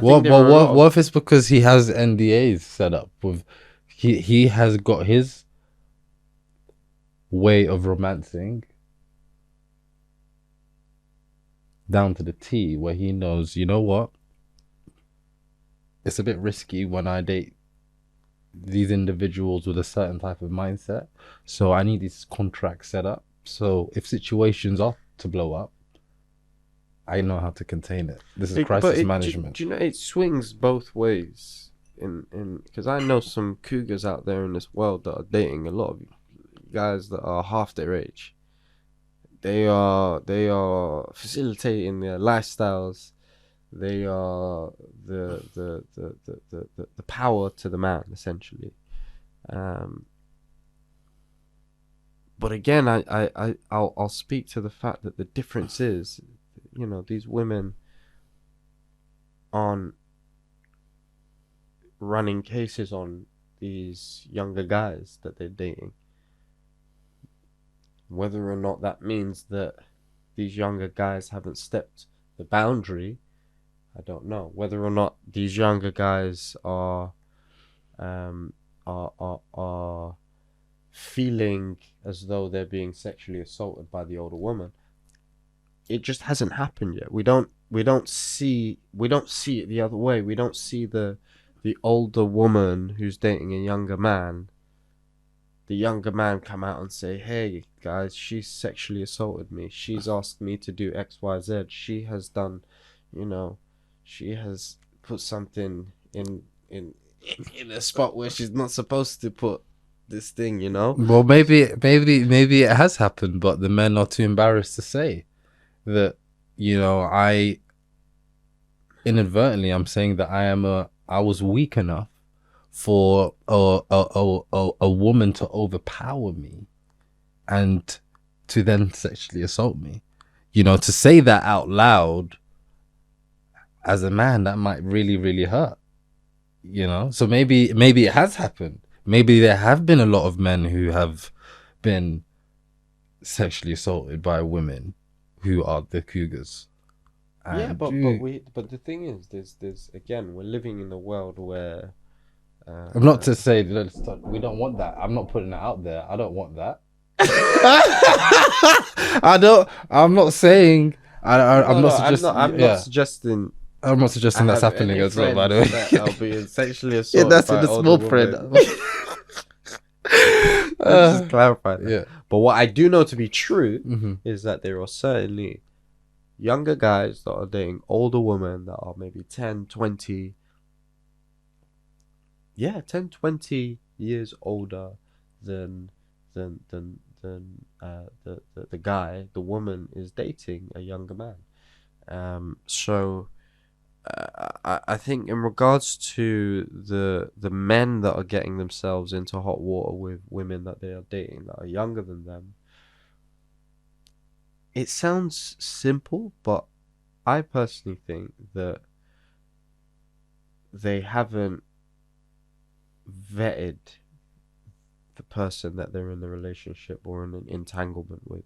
what if it's because he has NDAs set up with he has got his way of romancing down to the T, where he knows, what, it's a bit risky when I date these individuals with a certain type of mindset, so I need this contract set up, so if situations are to blow up, I know how to contain it. This is crisis management. Do you know, it swings both ways. in because I know some cougars out there in this world that are dating a lot of guys that are half their age. They are facilitating their lifestyles. They are the power to the man, essentially. Um, but again, I'll speak to the fact that the difference is, these women aren't running cases on these younger guys that they're dating. Whether or not that means that these younger guys haven't stepped the boundary, I don't know. Whether or not these younger guys are feeling as though they're being sexually assaulted by the older woman, it just hasn't happened yet. We don't see it the other way. We don't see the older woman who's dating a younger man, the younger man come out and say, "Hey guys, she's sexually assaulted me. She's asked me to do X, Y, Z. She has done, you know, she has put something in a spot where she's not supposed to put this thing." Well, maybe it has happened, but the men are too embarrassed to say that. I inadvertently, I'm saying that I was weak enough for a woman to overpower me and to then sexually assault me. To say that out loud as a man, that might really, really hurt. So maybe it has happened. Maybe there have been a lot of men who have been sexually assaulted by women who are the cougars. Yeah, And but the thing is, there's again, we're living in a world where I'm not to say that we don't want that. I'm not putting it out there. I don't want that. I don't. I'm not saying. I'm not suggesting. I'm not suggesting. I'm not suggesting I that's have happening any as well. By the way, friends that are being sexually assaulted by older women. Let's just clarify that. Yeah. But what I do know to be true Mm-hmm. is that there are certainly younger guys that are dating older women that are maybe 10, 20. Yeah, 10, 20 years older than the guy the woman is dating a younger man. So I think in regards to the men that are getting themselves into hot water with women that they are dating that are younger than them, it sounds simple, but I personally think that they haven't vetted the person that they're in the relationship or in an entanglement with.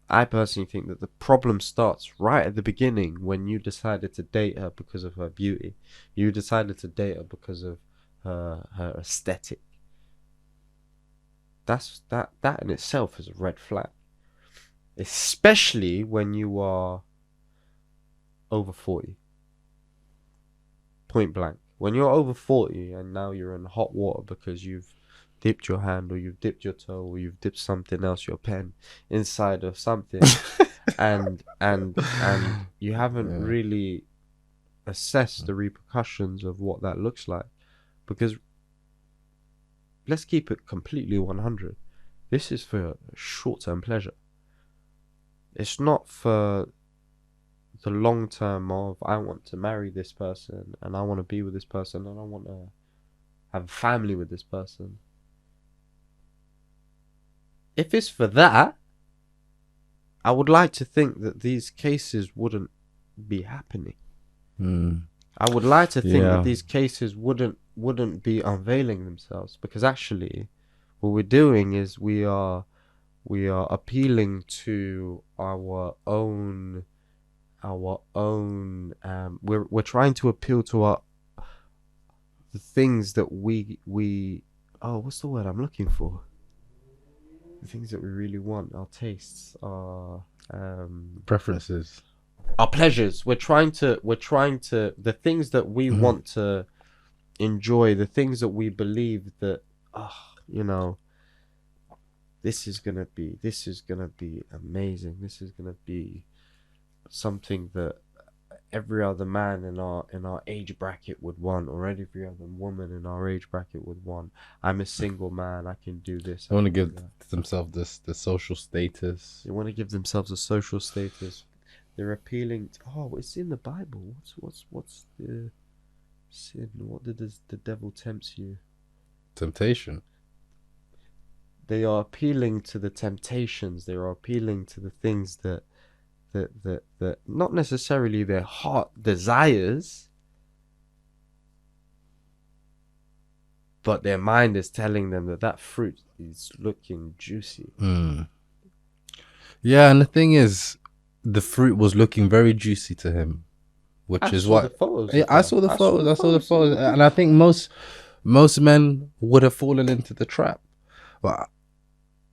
I personally think that the problem starts right at the beginning when you decided to date her because of her beauty. You decided to date her because of her aesthetic. That in itself is a red flag. Especially when you are over 40. Point blank. When you're over 40 and now you're in hot water because you've dipped your hand or you've dipped your toe or you've dipped something else, your pen, inside of something and you haven't really assessed the repercussions of what that looks like. Because let's keep it completely 100. This is for short-term pleasure. It's not for the long term of I want to marry this person and I want to be with this person and I want to have a family with this person. If it's for that, I would like to think that these cases wouldn't be happening. I would like to think that these cases wouldn't be unveiling themselves, because actually what we're doing is we are appealing to our own we're trying to appeal to the things that we what's the word I'm looking for? The things that we really want, our tastes, our preferences, our pleasures. We're trying to the things that we want to enjoy, the things that we believe that this is gonna be amazing. This is gonna be something that every other man in our age bracket would want, or every other woman in our age bracket would want. I'm a single man. I can do this. They I want to can do give that. themselves the social status. They want to give themselves a social status. They're appealing. Oh, it's in the Bible. What's the sin? What did the devil tempts you? Temptation. They are appealing to the temptations. They are appealing to the things that not necessarily their heart desires, but their mind is telling them that fruit is looking juicy. Yeah, and the thing is, the fruit was looking very juicy to him, which is The what photos. yeah, I saw the photos. I saw the photos, and I think most men would have fallen into the trap. But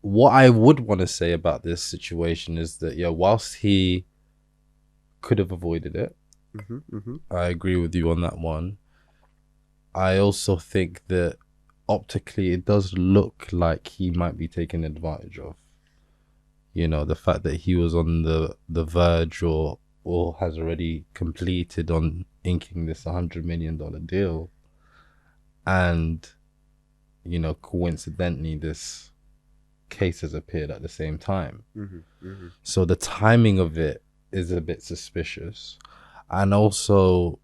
what I would want to say about this situation is that yeah, whilst he could have avoided it, I agree with you on that one. I also think that optically it does look like he might be taken advantage of. You know, the fact that he was on the verge or has already completed on inking this $100 million deal, and you know, coincidentally, this case has appeared at the same time. So the timing of it is a bit suspicious, and also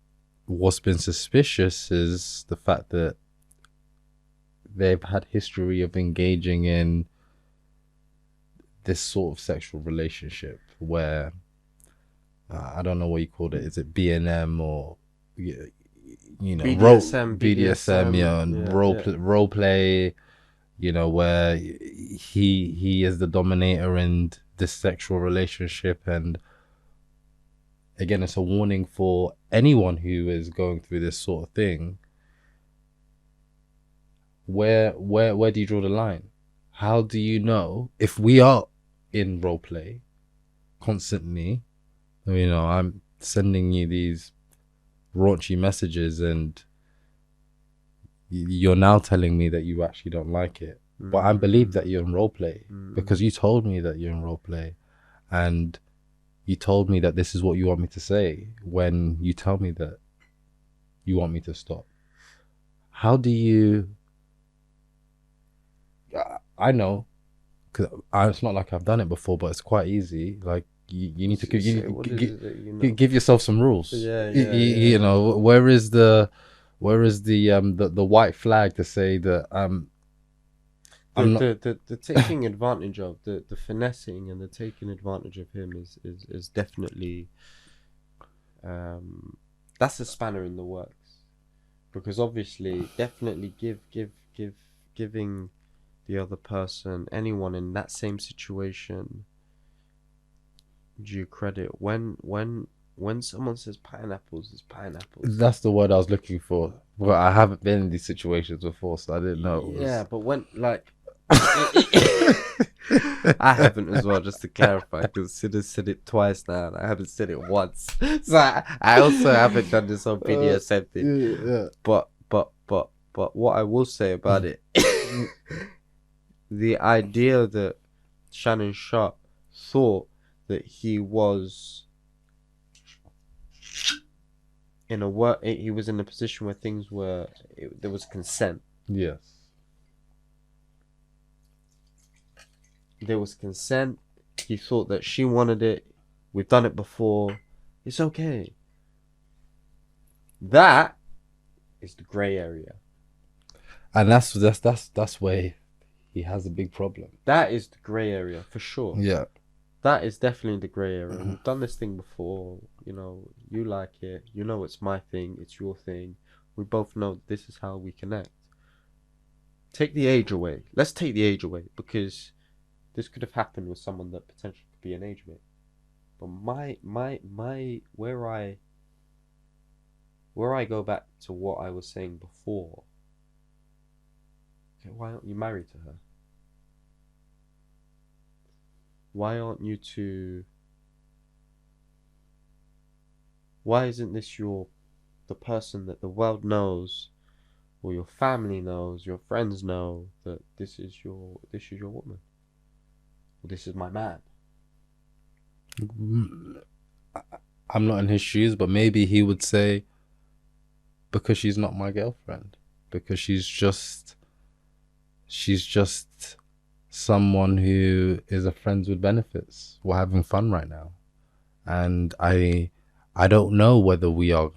what's been suspicious is the fact that they've had history of engaging in this sort of sexual relationship where I don't know what you called it. Is it B&M or you know BDSM? Yeah, and role play. You know, where he is the dominator in this sexual relationship, and again, it's a warning for anyone who is going through this sort of thing. Where do you draw the line? How do you know if we are in role play constantly? You know, I'm sending you these raunchy messages and you're now telling me that you actually don't like it. But I believe that you're in role play because you told me that you're in role play, and you told me that this is what you want me to say when you tell me that you want me to stop. How do you... I know, because it's not like I've done it before, but it's quite easy. Like you need to give yourself some rules. You know, where is the white flag to say that the taking advantage of the finessing and the taking advantage of him is definitely that's a spanner in the works, because obviously definitely giving the other person, anyone in that same situation, due credit. When someone says pineapples, it's pineapples. That's the word I was looking for. Well, I haven't been in these situations before, so I didn't know. Yeah, but when like I haven't as well, just to clarify, because Sid has said it twice now and I haven't said it once. So I also haven't done this on BDSM thing. Yeah. But what I will say about it, the idea that Shannon Sharpe thought that he was he was in a position where things were, there was consent. Yes. There was consent. He thought that she wanted it. We've done it before. It's okay. That is the grey area. And that's where he has a big problem. That is the grey area for sure. Yeah. That is definitely the grey area. We've done this thing before. You know, you like it. You know it's my thing. It's your thing. We both know this is how we connect. Take the age away. Let's take the age away, because this could have happened with someone that potentially could be an age mate. But where I go back to what I was saying before. Okay, why aren't you married to her? Why aren't you two? Why isn't this the person that the world knows, or your family knows, your friends know that this is your woman, or this is my man? I'm not in his shoes, but maybe he would say, because she's not my girlfriend, because she's just someone who is a friends with benefits. We're having fun right now, and I don't know whether we are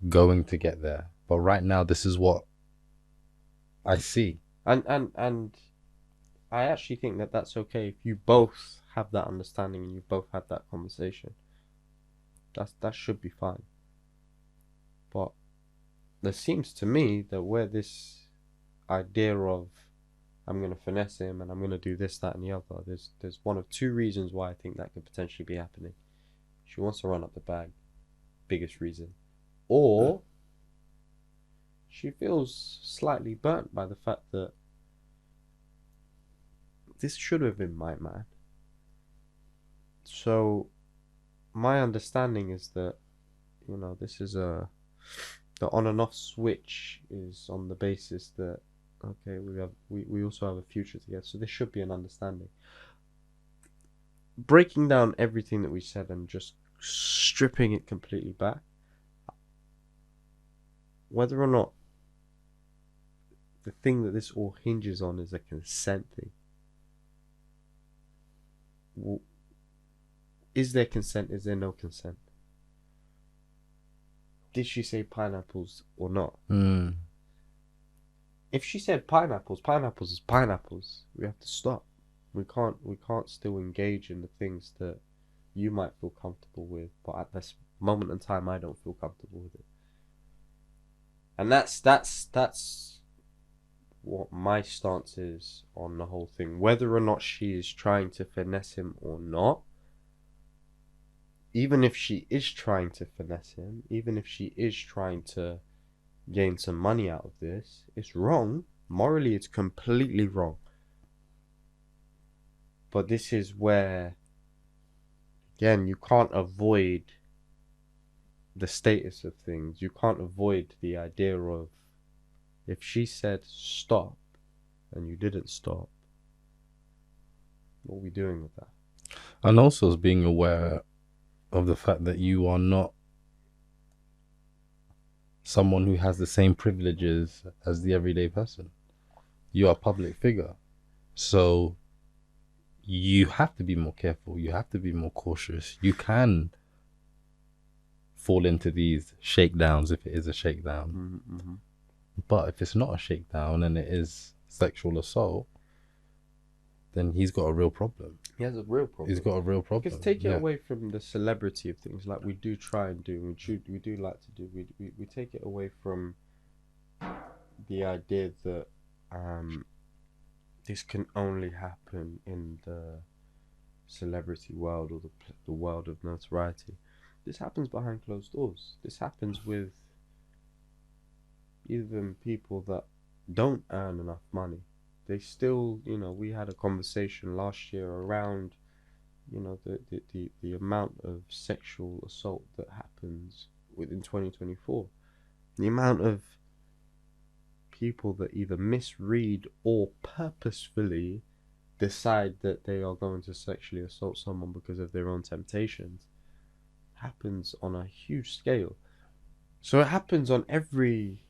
going to get there, but right now this is what I see. And I actually think that that's okay if you both have that understanding and you both had that conversation. That should be fine. But there seems to me that where this idea of I'm gonna finesse him and I'm gonna do this, that, and the other, there's one of two reasons why I think that could potentially be happening. She wants to run up the bag, biggest reason, or she feels slightly burnt by the fact that this should have been my man. So my understanding is that, you know, this is the on and off switch is on the basis that, okay, we also have a future together, so there should be an understanding. Breaking down everything that we said and just stripping it completely back, whether or not the thing that this all hinges on is a consent thing. Well, is there consent? Is there no consent? Did she say pineapples or not? If she said pineapples, pineapples is pineapples. We have to stop. We can't still engage in the things that you might feel comfortable with, but at this moment in time I don't feel comfortable with it. And that's what my stance is on the whole thing. Whether or not she is trying to finesse him or not, even if she is trying to finesse him, even if she is trying to gain some money out of this, it's wrong. Morally, it's completely wrong. But this is where, again, you can't avoid the status of things. You can't avoid the idea of, if she said stop and you didn't stop, what are we doing with that? And also being aware of the fact that you are not someone who has the same privileges as the everyday person. You are a public figure. So you have to be more careful. You have to be more cautious. You can fall into these shakedowns if it is a shakedown. Mm-hmm. But if it's not a shakedown and it is sexual assault, then he's got a real problem. He has a real problem. He's got a real problem. Because take it away from the celebrity of things, like we do try and do, we do like to do. We take it away from the idea that this can only happen in the celebrity world or the world of notoriety. This happens behind closed doors. This happens with even people that don't earn enough money. They still, you know, we had a conversation last year around, you know, the amount of sexual assault that happens within 2024. The amount of people that either misread or purposefully decide that they are going to sexually assault someone because of their own temptations happens on a huge scale. So it happens on every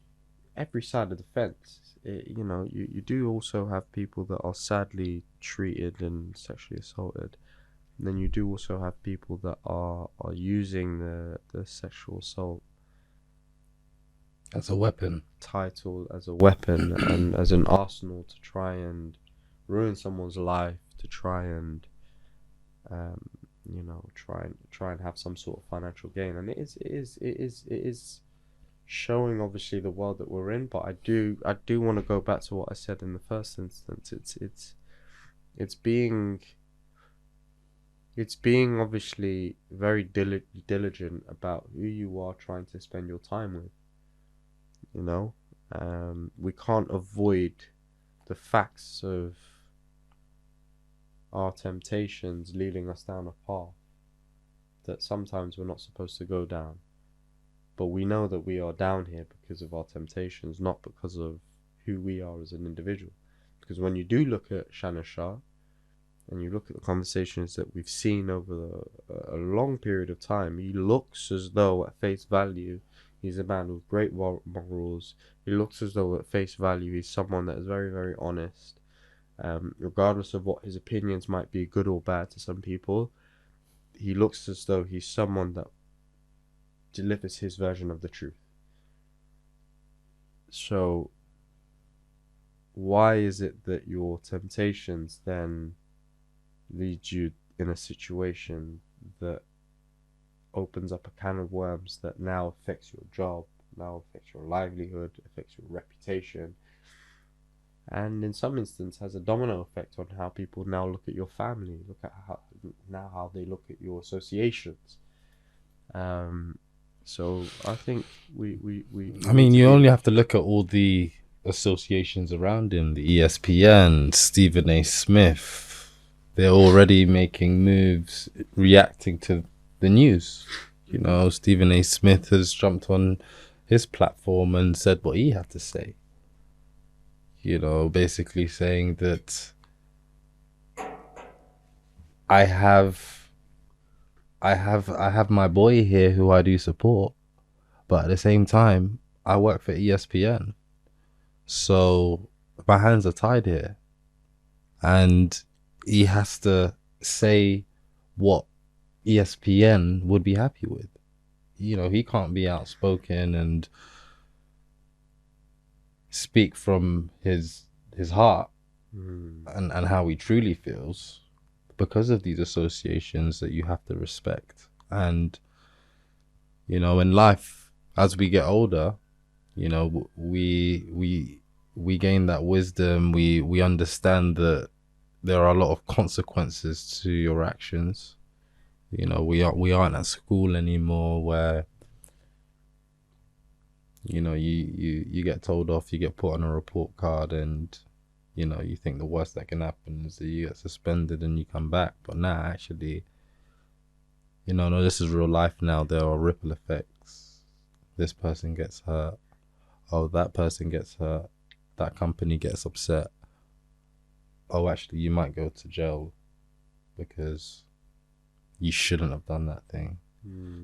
side of the fence. You know, you do also have people that are sadly treated and sexually assaulted. And then you do also have people that are using the sexual assault as a weapon title, as a weapon and as an arsenal to try and ruin someone's life, to try and you know, try and have some sort of financial gain. And it is showing obviously the world that we're in. But I do want to go back to what I said in the first instance. It's being obviously very diligent about who you are trying to spend your time with. You know, we can't avoid the facts of our temptations leading us down a path that sometimes we're not supposed to go down. But we know that we are down here because of our temptations, not because of who we are as an individual. Because when you do look at Shannon Sharpe, and you look at the conversations that we've seen over a long period of time, he looks as though at face value he's a man with great morals. He looks as though at face value he's someone that is very, very honest. Regardless of what his opinions might be, good or bad to some people, he looks as though he's someone that delivers his version of the truth. So why is it that your temptations then lead you in a situation that opens up a can of worms that now affects your job, now affects your livelihood, affects your reputation, and in some instance has a domino effect on how people now look at your family, look at how they look at your associations. So I think we I mean, you only have to look at all the associations around him, the ESPN, Stephen A. Smith. They're already making moves, reacting to the news. You know, Stephen A. Smith has jumped on his platform and said what he had to say. You know, basically saying that I have my boy here who I do support, but at the same time, I work for ESPN. So my hands are tied here. And he has to say what ESPN would be happy with. You know, he can't be outspoken and speak from his heart and how he truly feels, because of these associations that you have to respect. And, you know, in life, as we get older, you know, we gain that wisdom. We understand that there are a lot of consequences to your actions. You know, we aren't at school anymore where, you know, you get told off, you get put on a report card, and, you know, you think the worst that can happen is that you get suspended and you come back. But nah, actually, you know, no, this is real life now. There are ripple effects. This person gets hurt. Oh, that person gets hurt. That company gets upset. Oh, actually, you might go to jail because you shouldn't have done that thing.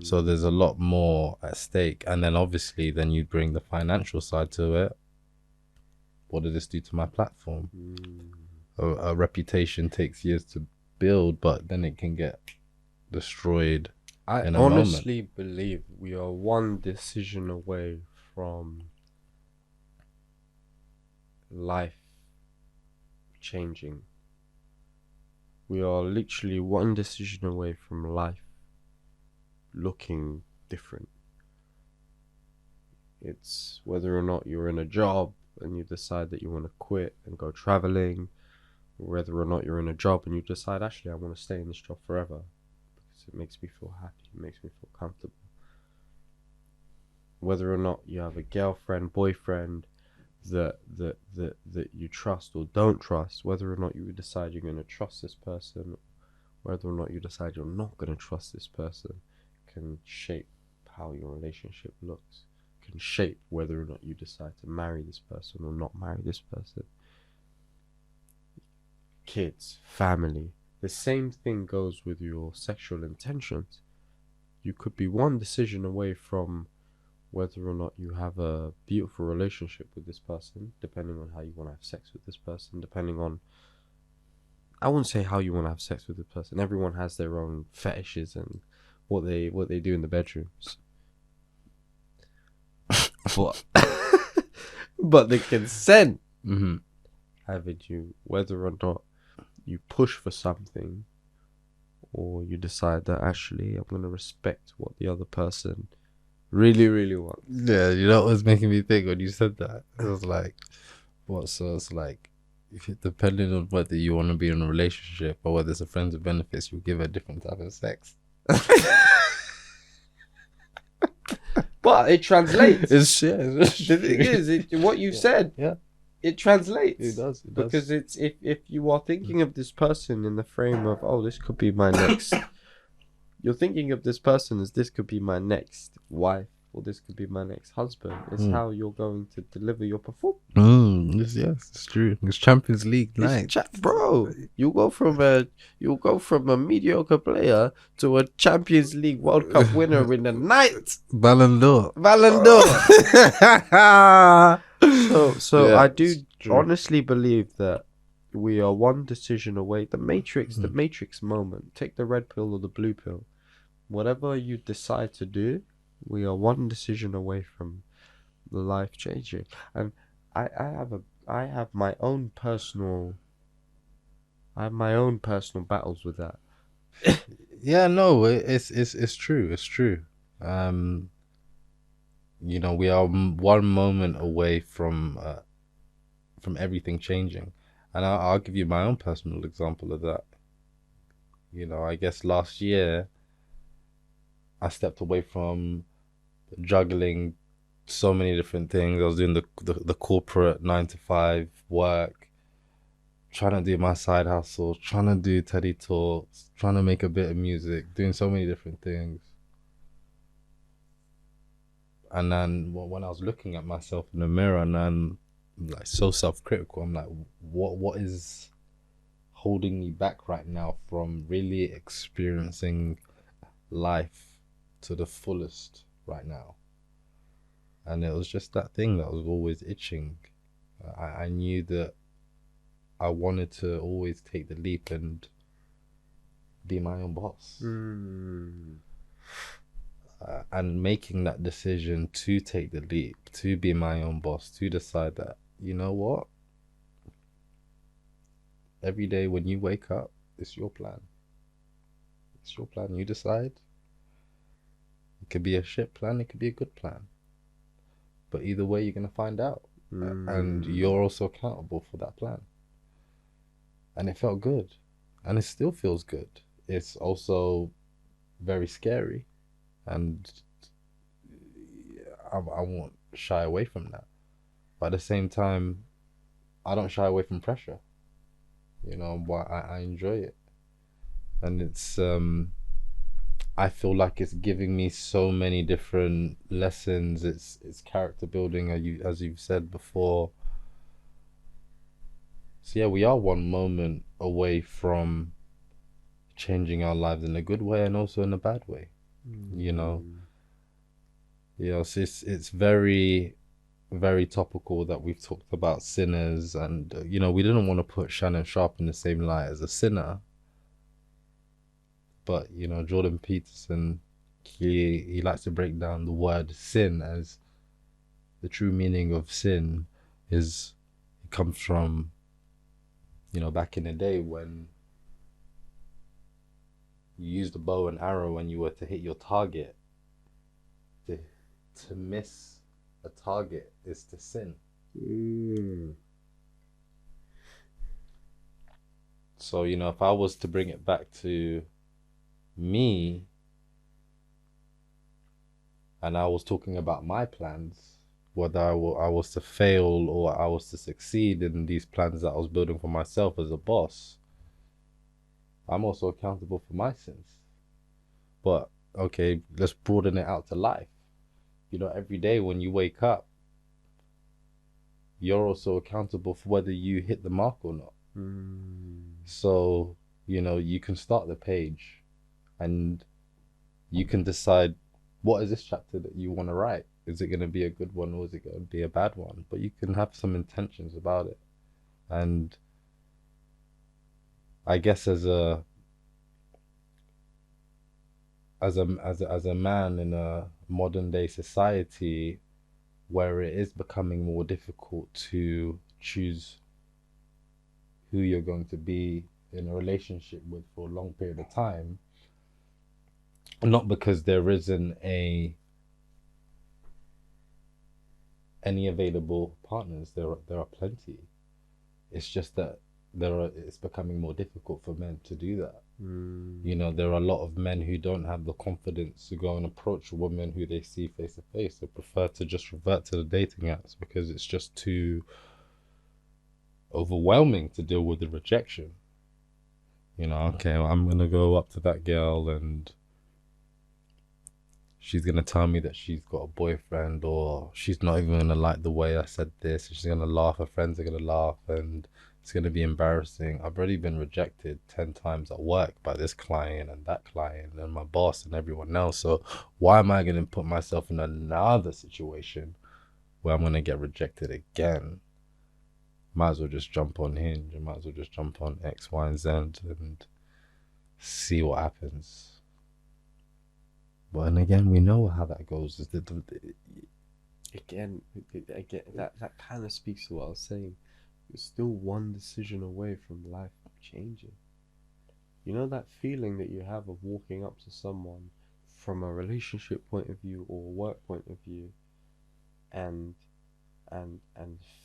So there's a lot more at stake. And then obviously then you bring the financial side to it. What did this do to my platform? A reputation takes years to build, but then it can get destroyed in a moment. I honestly believe we are one decision away from life changing. We are literally one decision away from life looking different. It's whether or not you're in a job and you decide that you want to quit and go traveling, or whether or not you're in a job and you decide, actually, I want to stay in this job forever because it makes me feel happy, it makes me feel comfortable. Whether or not you have a girlfriend, boyfriend that you trust or don't trust, whether or not you decide you're going to trust this person, whether or not you decide you're not going to trust this person, can shape how your relationship looks, can shape whether or not you decide to marry this person or not marry this person. Kids, family, the same thing goes with your sexual intentions. You could be one decision away from whether or not you have a beautiful relationship with this person, depending on how you want to have sex with this person, depending on, I wouldn't say how you want to have sex with this person. Everyone has their own fetishes and what they do in the bedrooms. But the consent, having you, whether or not you push for something or you decide that actually I'm going to respect what the other person really, really wants. Yeah, you know what was making me think when you said that? It was like, what? So it's like, if it, depending on whether you want to be in a relationship or whether it's a friends with benefits, you give a different type of sex. But it translates. It's The thing is, what you said, it translates. It does. Because it's if you are thinking of this person in the frame of, oh, this could be my next. You're thinking of this person as this could be my next wife or this could be my next husband. It's how you're going to deliver your performance. Yes, it's true. It's Champions League night. Bro, you'll go from a mediocre player to a Champions League World Cup winner in the night. Ballon d'Or. Ballon d'Or. So Yeah, I do it's true. honestly believe that we are one decision away. The Matrix moment. Take the red pill or the blue pill. Whatever you decide to do, we are one decision away from the life changing. And I have my own personal battles with that. Yeah, no, it's true. It's true. We are one moment away from everything changing, and I'll give you my own personal example of that. I guess last year I stepped away from juggling so many different things. I was doing the corporate 9 to 5 work, trying to do my side hustle, trying to do Teddy Talks, trying to make a bit of music, doing so many different things. And then when I was looking at myself in the mirror, and I'm like so self-critical, I'm like, what is holding me back right now from really experiencing life to the fullest right now? And it was just that thing that was always itching. I knew that I wanted to always take the leap and be my own boss. And making that decision to take the leap, to be my own boss, to decide that, you know what? Every day when you wake up, it's your plan. It's your plan. You decide. It could be a shit plan, it could be a good plan. But either way, you're going to find out. And you're also accountable for that plan. And it felt good. And it still feels good. It's also very scary. And I won't shy away from that. But at the same time, I don't shy away from pressure. I enjoy it. And it's I feel like it's giving me so many different lessons. It's character building, as you've said before. So yeah, we are one moment away from changing our lives in a good way and also in a bad way. So it's very, very topical that we've talked about sinners, and we didn't want to put Shannon Sharpe in the same light as a sinner. But Jordan Peterson, he likes to break down the word sin as the true meaning of sin it comes from back in the day when you used a bow and arrow when you were to hit your target. To miss a target is to sin. So if I was to bring it back to me, and I was talking about my plans, whether I was to fail or I was to succeed in these plans that I was building for myself as a boss, I'm also accountable for my sins. But okay, let's broaden it out to life. Every day when you wake up, you're also accountable for whether you hit the mark or not. So you can start the page and you can decide, what is this chapter that you want to write? Is it going to be a good one or is it going to be a bad one? But you can have some intentions about it. And I guess as a man in a modern day society where it is becoming more difficult to choose who you're going to be in a relationship with for a long period of time, not because there isn't any available partners, there are plenty. It's just that it's becoming more difficult for men to do that. There are a lot of men who don't have the confidence to go and approach a woman who they see face to face. They prefer to just revert to the dating apps because it's just too overwhelming to deal with the rejection. Okay, well, I'm gonna go up to that girl and she's gonna tell me that she's got a boyfriend, or she's not even gonna like the way I said this. She's gonna laugh. Her friends are gonna laugh, and it's gonna be embarrassing. I've already been rejected 10 times at work by this client and that client and my boss and everyone else. So why am I gonna put myself in another situation where I'm gonna get rejected again? Might as well just jump on Hinge. I might as well just jump on X, Y, and Z and see what happens. But and again, we know how that goes. Again, that kind of speaks to what I was saying. You're still one decision away from life changing. You know that feeling that you have of walking up to someone from a relationship point of view or a work point of view, and and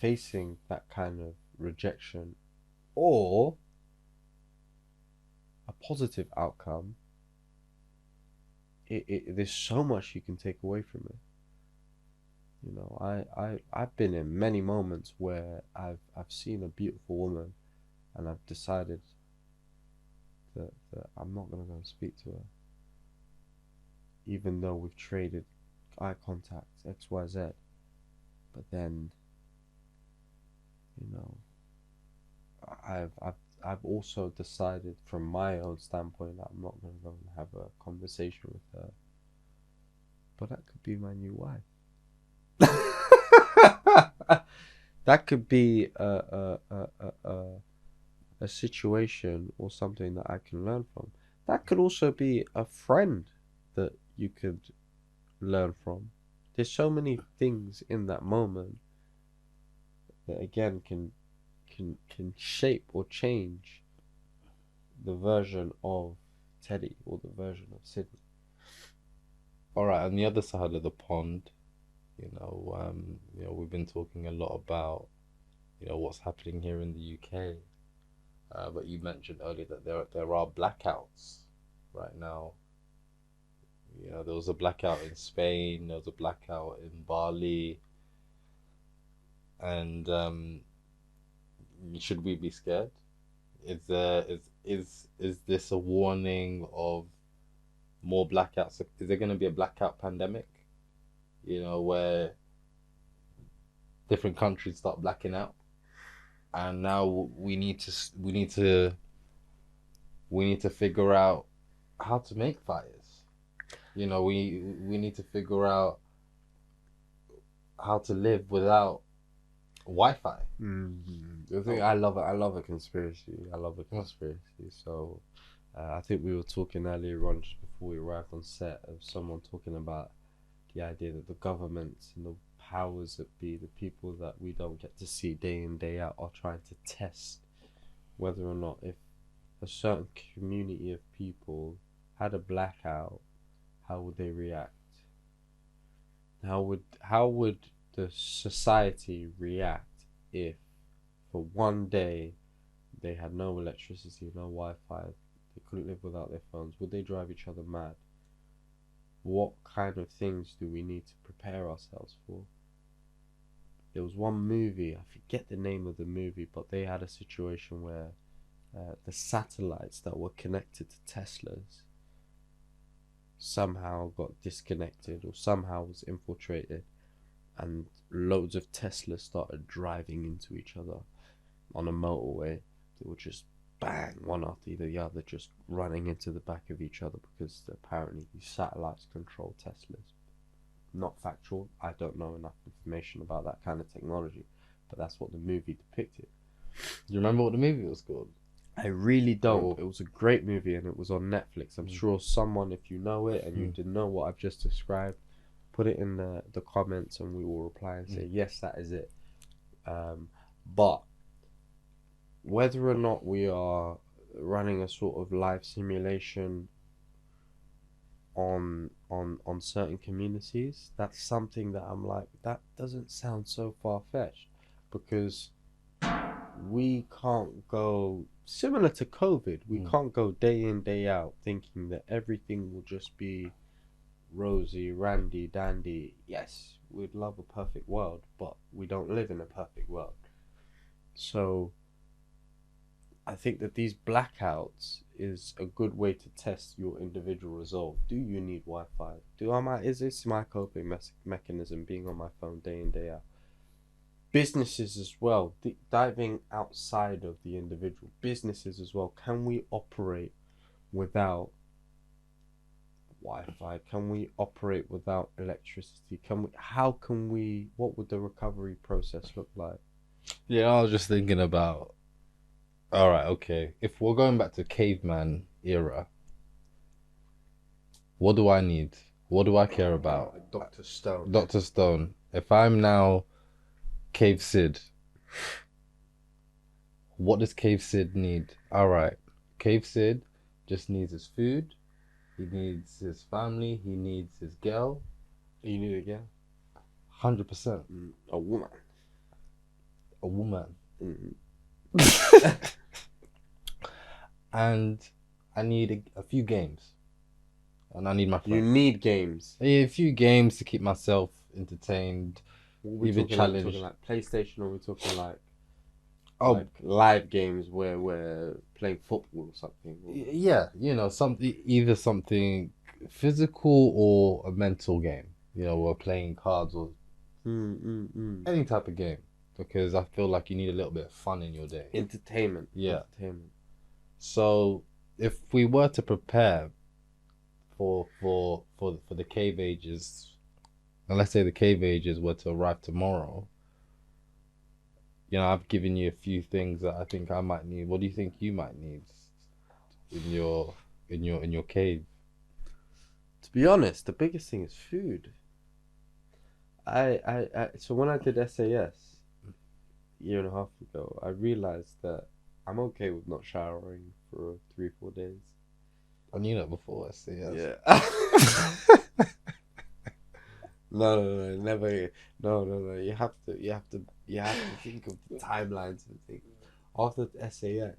facing that kind of rejection or a positive outcome. There's so much you can take away from it. You know, I've been in many moments where I've seen a beautiful woman, and I've decided that I'm not gonna go and speak to her, even though we've traded eye contact XYZ. But then, you know, I've also decided from my own standpoint that I'm not gonna go and have a conversation with her. But that could be my new wife. That could be a situation or something that I can learn from. That could also be a friend that you could learn from. There's so many things in that moment that again can shape or change the version of Teddy or the version of Sydney. All right, on the other side of the pond, we've been talking a lot about, what's happening here in the UK. But you mentioned earlier that there are blackouts right now. You know, there was a blackout in Spain, there was a blackout in Bali, and should we be scared? Is this a warning of more blackouts? Is there going to be a blackout pandemic? You know, where different countries start blacking out, and now we need to figure out how to make fires. You know, we need to figure out how to live without Wi-Fi. The thing I love a conspiracy. I love a conspiracy. So I think we were talking earlier on just before we arrived on set of someone talking about the idea that the governments and the powers that be, the people that we don't get to see day in day out, are trying to test whether or not if a certain community of people had a blackout, how would they react? How would the society react if for one day they had no electricity, no Wi-Fi, they couldn't live without their phones? Would they drive each other mad? What kind of things do we need to prepare ourselves for? There was one movie, I forget the name of the movie, but they had a situation where the satellites that were connected to Teslas somehow got disconnected or somehow was infiltrated, and loads of Teslas started driving into each other on a motorway. They were just bang, one after the other, just running into the back of each other because apparently these satellites control Teslas. Not factual, I don't know enough information about that kind of technology, but that's what the movie depicted. Do you remember what the movie was called? I really don't. It was a great movie and it was on Netflix. I'm sure someone, if you know it and you didn't know what I've just described, put it in the comments and we will reply and say, yes, that is it. But whether or not we are running a sort of live simulation on certain communities, that's something that I'm like, that doesn't sound so far-fetched, because we can't go, similar to COVID, we can't go day in, day out thinking that everything will just be rosy, randy, dandy. Yes, we'd love a perfect world, but we don't live in a perfect world. So I think that these blackouts is a good way to test your individual resolve. Do you need Wi-Fi? Is this my coping mechanism, being on my phone day in, day out? Businesses as well, diving outside of the individual. Businesses as well. Can we operate without Wi-Fi? Can we operate without electricity? What would the recovery process look like? Yeah, I was just thinking about. All right, okay. If we're going back to caveman era, what do I need? What do I care about? Dr. Stone. Dr. Stone. If I'm now Cave Sid, what does Cave Sid need? All right, Cave Sid just needs his food. He needs his family. He needs his girl. You need a girl? 100%. A woman. A woman. Mm. And I need a few games. And I need my friends. You need games. A few games to keep myself entertained. What we talking like? We're talking like PlayStation, or we're talking like live games where we're playing football or something. Yeah, either something physical or a mental game. We're playing cards or any type of game, because I feel like you need a little bit of fun in your day. Entertainment. Yeah. Entertainment. So if we were to prepare for the cave ages, and let's say the cave ages were to arrive tomorrow, I've given you a few things that I think I might need. What do you think you might need in your cave? To be honest, the biggest thing is food. So when I did SAS a year and a half ago, I realized that I'm okay with not showering for 3-4 days. I knew that before SAS. Yeah. No, never. No. You have to think of the timelines and things. After SAS,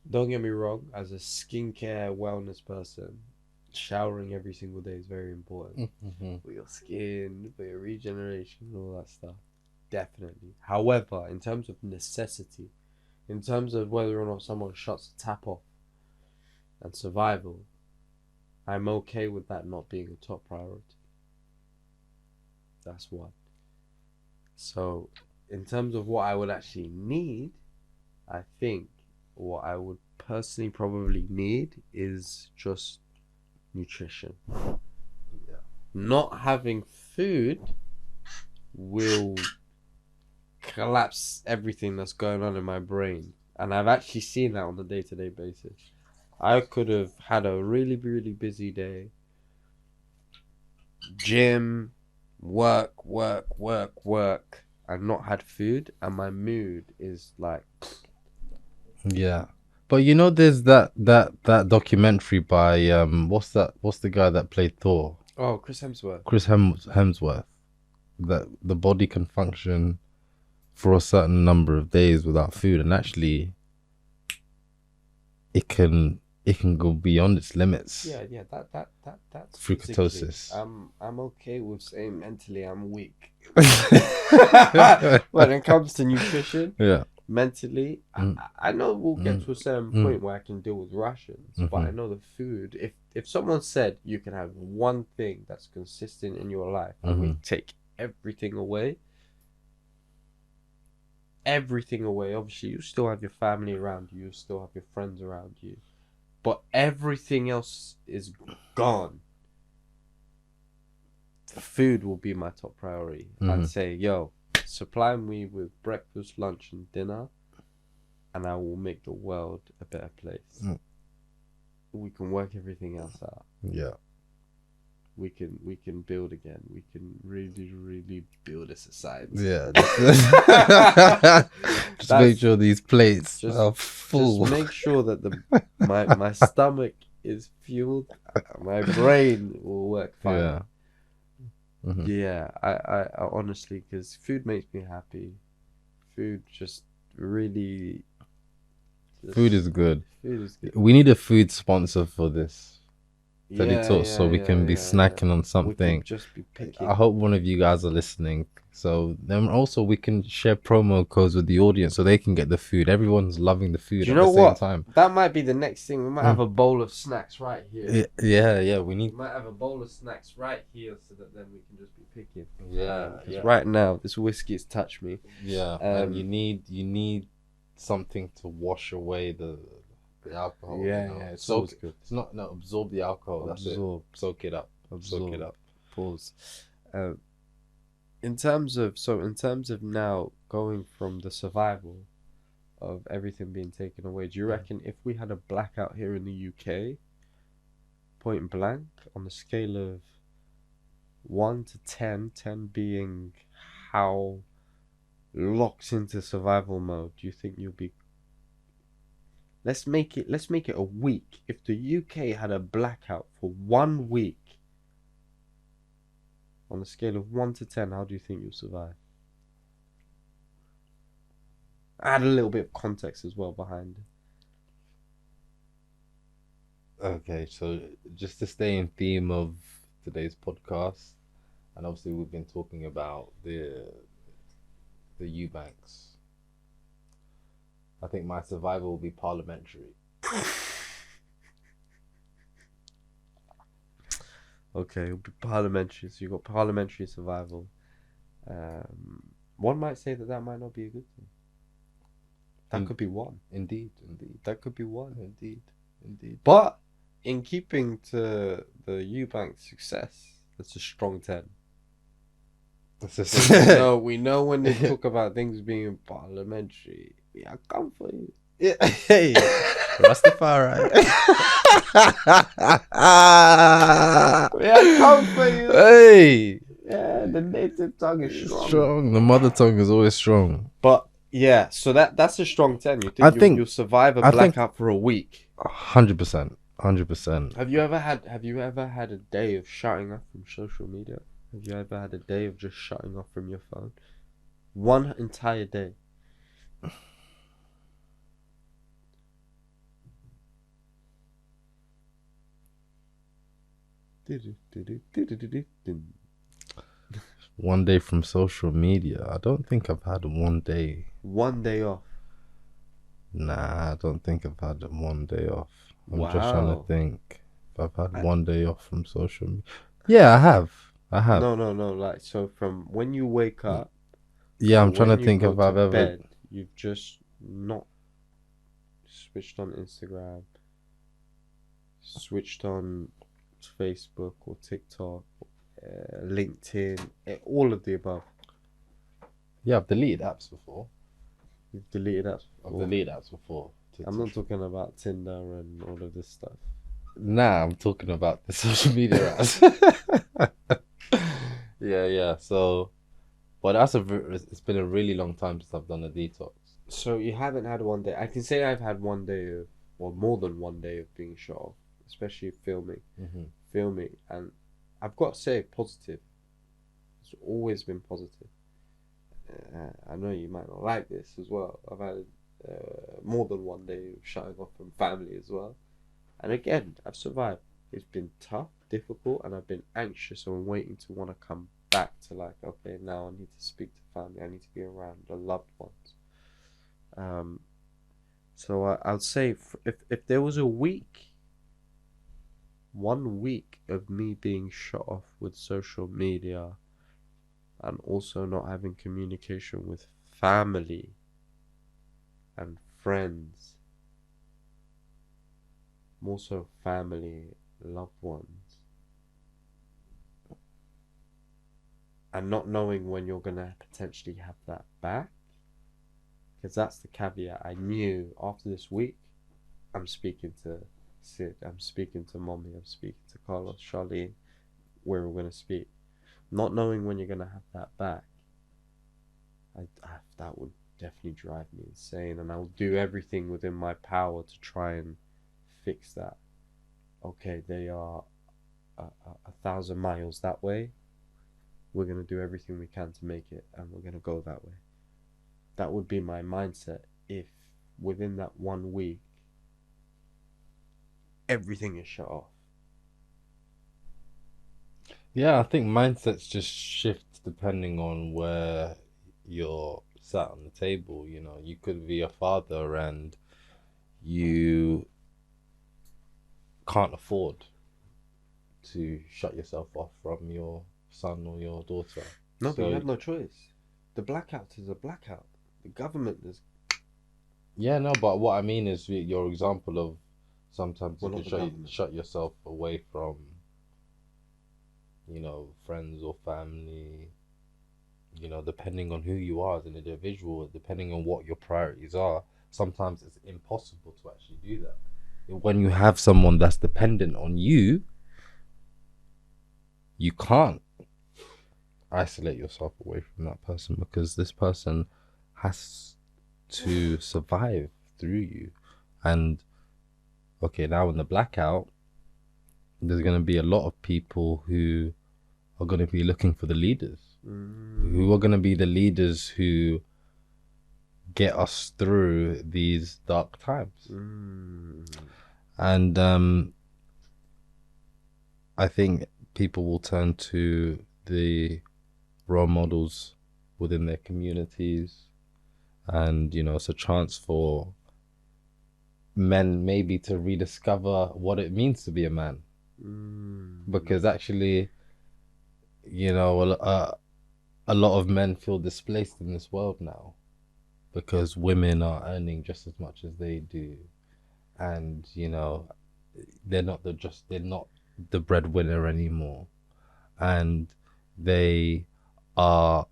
don't get me wrong, as a skincare wellness person, showering every single day is very important for your skin, for your regeneration, and all that stuff. Definitely. However, in terms of necessity, in terms of whether or not someone shuts the tap off and survival, I'm okay with that not being a top priority. That's one. So, in terms of what I would actually need, I think what I would personally probably need is just nutrition. Yeah. Not having food will collapse everything that's going on in my brain. And I've actually seen that on a day-to-day basis. I could have had a really, really busy day. Gym, work, and not had food, and my mood is like... Yeah. But there's that documentary by what's the guy that played Thor? Oh, Chris Hemsworth. Hemsworth. That the body can function for a certain number of days without food, and actually it can go beyond its limits. Yeah, that's through ketosis. I'm okay with saying mentally I'm weak. When it comes to nutrition, yeah. Mentally, I know we'll get to a certain point where I can deal with rations, but I know the food. If someone said you can have one thing that's consistent in your life, and we take everything away. Obviously, you still have your family around you, you still have your friends around you, but everything else is gone. Food will be my top priority. I'd say, yo, supply me with breakfast, lunch, and dinner, and I will make the world a better place. We can work everything else out. Yeah. We can build again. We can really build a society. Yeah. Just make sure these plates are full. Just make sure that my stomach is fueled. My brain will work fine. Yeah. Yeah, I honestly, because food makes me happy. Food just really... Food is good. Food is good. We need a food sponsor for this. Teddy Yeah, Talks, so yeah, we yeah, can be yeah, yeah. snacking on We something. could just be I picking. hope one of you guys are listening. So then also we can share promo codes with the audience so they can get the food. Everyone's loving the food Do you at the know same what? time. That might be the next thing. We might have Mm. a bowl of snacks right here. Yeah. We We need. might have a bowl of snacks right here so that then we can just be picking. Yeah, Because yeah, right now, this whiskey has touched me. yeah. And you need something to wash away the alcohol. Yeah, yeah, it's soak always it. good. It's not no absorb the alcohol. That's it. Absorb, Soak it up. Soak it absorb, up. pause. In terms of now going from the survival of everything being taken away, do you reckon if we had a blackout here in the UK, point blank, on the scale of 1 to 10, 10 being how locked into survival mode, do you think you'll be? Let's make it a week. If the UK had a blackout for 1 week, on a scale of 1 to 10, how do you think you'll survive? Add a little bit of context as well behind it. Okay, so just to stay in theme of today's podcast, and obviously we've been talking about the Eubanks. I think my survival will be parliamentary. Okay, it'll be parliamentary. So you've got parliamentary survival. One might say that might not be a good thing. That could be one. Indeed. That could be one. Indeed. But in keeping to the Eubank success, that's a strong 10. We know when they talk about things being parliamentary, I come for you. Yeah. Hey, Rastafari. I come for you. Hey, Yeah, the native tongue is strong. The mother tongue is always strong. But yeah, so that's a strong 10. You I think think you'll survive a I think- blackout for a week? 100%. Have you ever had a day of shutting off from social media? Have you ever had a day of just shutting off from your phone? One entire day. One day from social media. I don't think I've had one day. One day off. Nah, I don't think I've had one day off. I'm Wow. just trying to think if I've had one day off from social media. Yeah, I have. No. Like, so from when you wake up, Yeah, I'm trying when to you think go if I've to ever. bed, you've just not switched on Instagram, switched on Facebook or TikTok, LinkedIn, all of the above. Yeah, I've deleted apps before. You've deleted apps. I've deleted apps before. I'm not talking about Tinder and all of this stuff. Nah, I'm talking about the social media apps. Yeah. So, but it's been a really long time since I've done a detox. So you haven't had one day. I can say I've had one day of, or more than one day of being shut off, especially filming. And I've got to say positive. It's always been positive. I know you might not like this as well. I've had more than one day of shutting off from family as well, and again I've survived. It's been tough, difficult, and I've been anxious and waiting to want to come back to, like, okay, now I need to speak to family. I need to be around the loved ones. So I'd say if there was a week, 1 week of me being shut off with social media and also not having communication with family and friends, more so family, loved ones, and not knowing when you're gonna potentially have that back, because that's the caveat. I knew after this week, I'm speaking to Sid, I'm speaking to Mommy, I'm speaking to Carlos, Charlene, where we're gonna speak. Not knowing when you're gonna have that back, that would definitely drive me insane, and I'll do everything within my power to try and fix that. Okay, they are 1,000 miles that way. We're gonna do everything we can to make it, and we're gonna go that way. That would be my mindset if within that 1 week everything is shut off. Yeah, I think mindsets just shift depending on where you're sat on the table. You know, you could be a father and you can't afford to shut yourself off from your son or your daughter. No, but you So have no choice. The blackout is a blackout. The government is, yeah, no, but what I mean is your example of sometimes you well, can not the government. shut yourself away from, you know, friends or family, you know, depending on who you are as an individual, depending on what your priorities are, sometimes it's impossible to actually do that. When you have someone that's dependent on you, you can't isolate yourself away from that person because this person has to survive through you. And okay, now in the blackout, there's going to be a lot of people who are going to be looking for the leaders, who are Mm. going to be the leaders who get us through these dark times. Mm. And I think people will turn to the role models within their communities, and you know, it's a chance for men maybe to rediscover what it means to be a man, Mm. because actually, you know, a lot of men feel displaced in this world now because women are earning just as much as they do, and you know, they're not the breadwinner anymore, and they are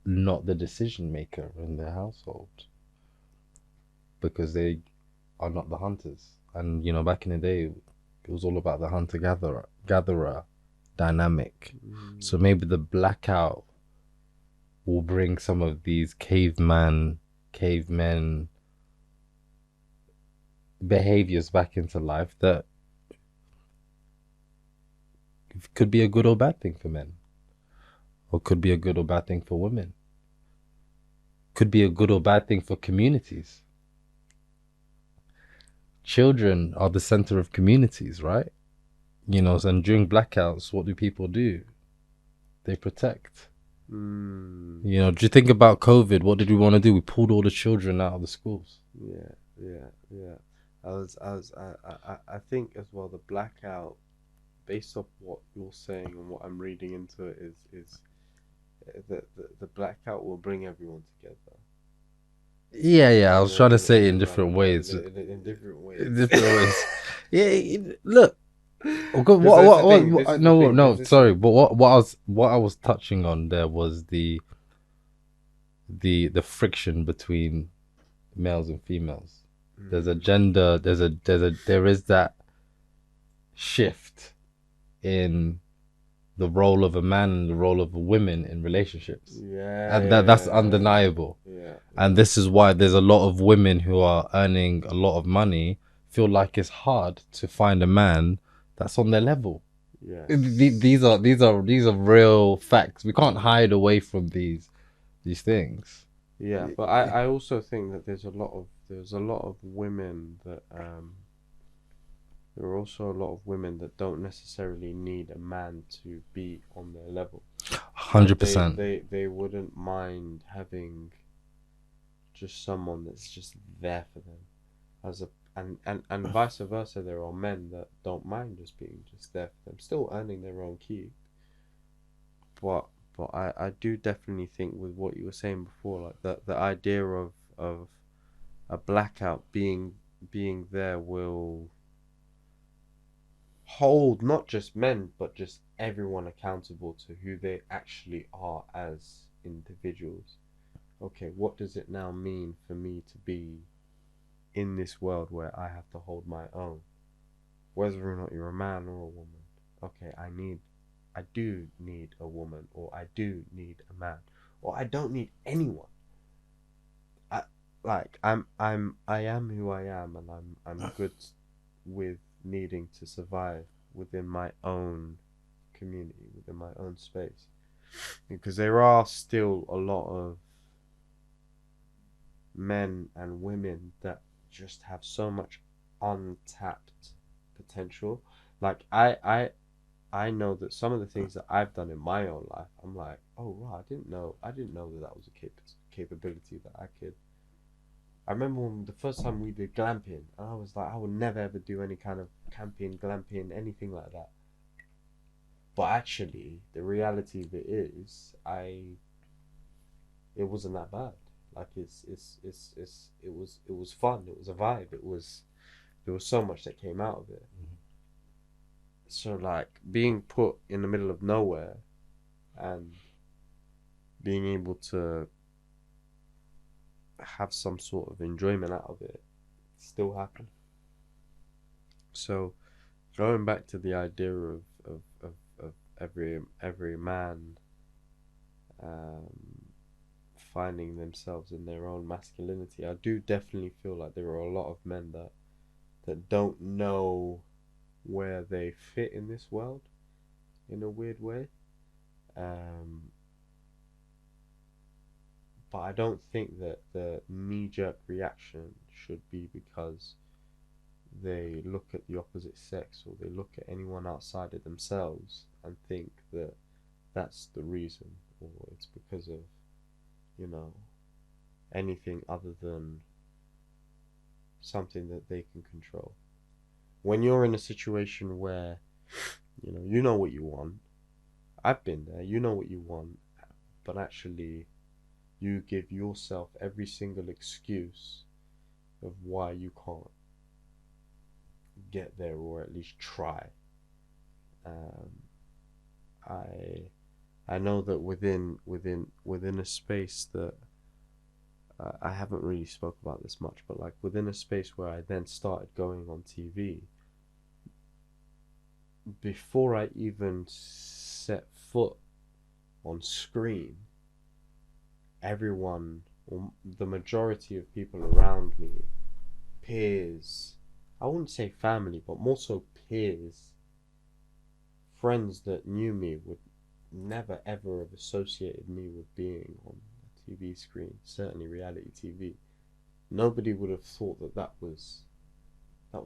not the decision maker in their household because they are not the hunters. And you know, back in the day, it was all about the hunter gatherer dynamic. So Mm. maybe the blackout will bring some of these cavemen behaviors back into life that could be a good or bad thing for men, or could be a good or bad thing for women, could be a good or bad thing for communities. Children are the center of communities, right? You know, and during blackouts, what do people do? They protect. Mm. You know, do you think about COVID? What did we want to do? We pulled all the children out of the schools. Yeah, yeah, yeah. I think as well the blackout, based off what you're saying and what I'm reading into it, is the blackout will bring everyone together Yeah, yeah. I was trying to say it in in a right different ways. in different In ways. different ways. Yeah. Look. Okay, Because that's the thing. This is the no, thing. Because no. this is Sorry, but what I was touching on there was the friction between males and females. There's a mm, gender. There is that shift in the role of a man and the role of a woman in relationships, and that's yeah, undeniable. yeah, And yeah, this is why there's a lot of women who are earning a lot of money feel like it's hard to find a man that's on their level. yes, These are real facts. We can't hide away from these things. yeah. But I also think that there's a lot of women that there are also a lot of women that don't necessarily need a man to be on their level. Like 100%. they wouldn't mind having just someone that's just there for them as a and vice versa. There are men that don't mind just being just there for them, still earning their own keep. But I do definitely think with what you were saying before, like the idea of a blackout being there will hold not just men but just everyone accountable to who they actually are as individuals. Okay, what does it now mean for me to be in this world where I have to hold my own, whether or not you're a man or a woman? Okay, I do need a woman, or I do need a man, or I don't need anyone. I I am who I am, and I'm good with needing to survive within my own community, within my own space, because there are still a lot of men and women that just have so much untapped potential. Like I know that some of the things that I've done in my own life, I'm like, oh wow, I didn't know that that was a capability that I could. I remember when the first time we did glamping, and I was like, I would never ever do any kind of camping, glamping, anything like that. But actually, the reality of it is, it wasn't that bad. Like it was fun. It was a vibe. There was so much that came out of it. So like being put in the middle of nowhere and being able to have some sort of enjoyment out of it still happened. So going back to the idea of every man um, finding themselves in their own masculinity, I do definitely feel like there are a lot of men that don't know where they fit in this world in a weird way. Um, but I don't think that the knee jerk reaction should be because they look at the opposite sex or they look at anyone outside of themselves and think that that's the reason, or it's because of, you know, anything other than something that they can control. When you're in a situation where, you know what you want, I've been there, you know what you want, but actually you give yourself every single excuse of why you can't get there or at least try. Um, I I know that within a space that I haven't really spoke about this much, but like within a space where I then started going on TV, before I even set foot on screen, everyone, or the majority of people around me, peers, I wouldn't say family, but more so peers, friends that knew me would never ever have associated me with being on a TV screen, certainly reality TV. Nobody would have thought that that was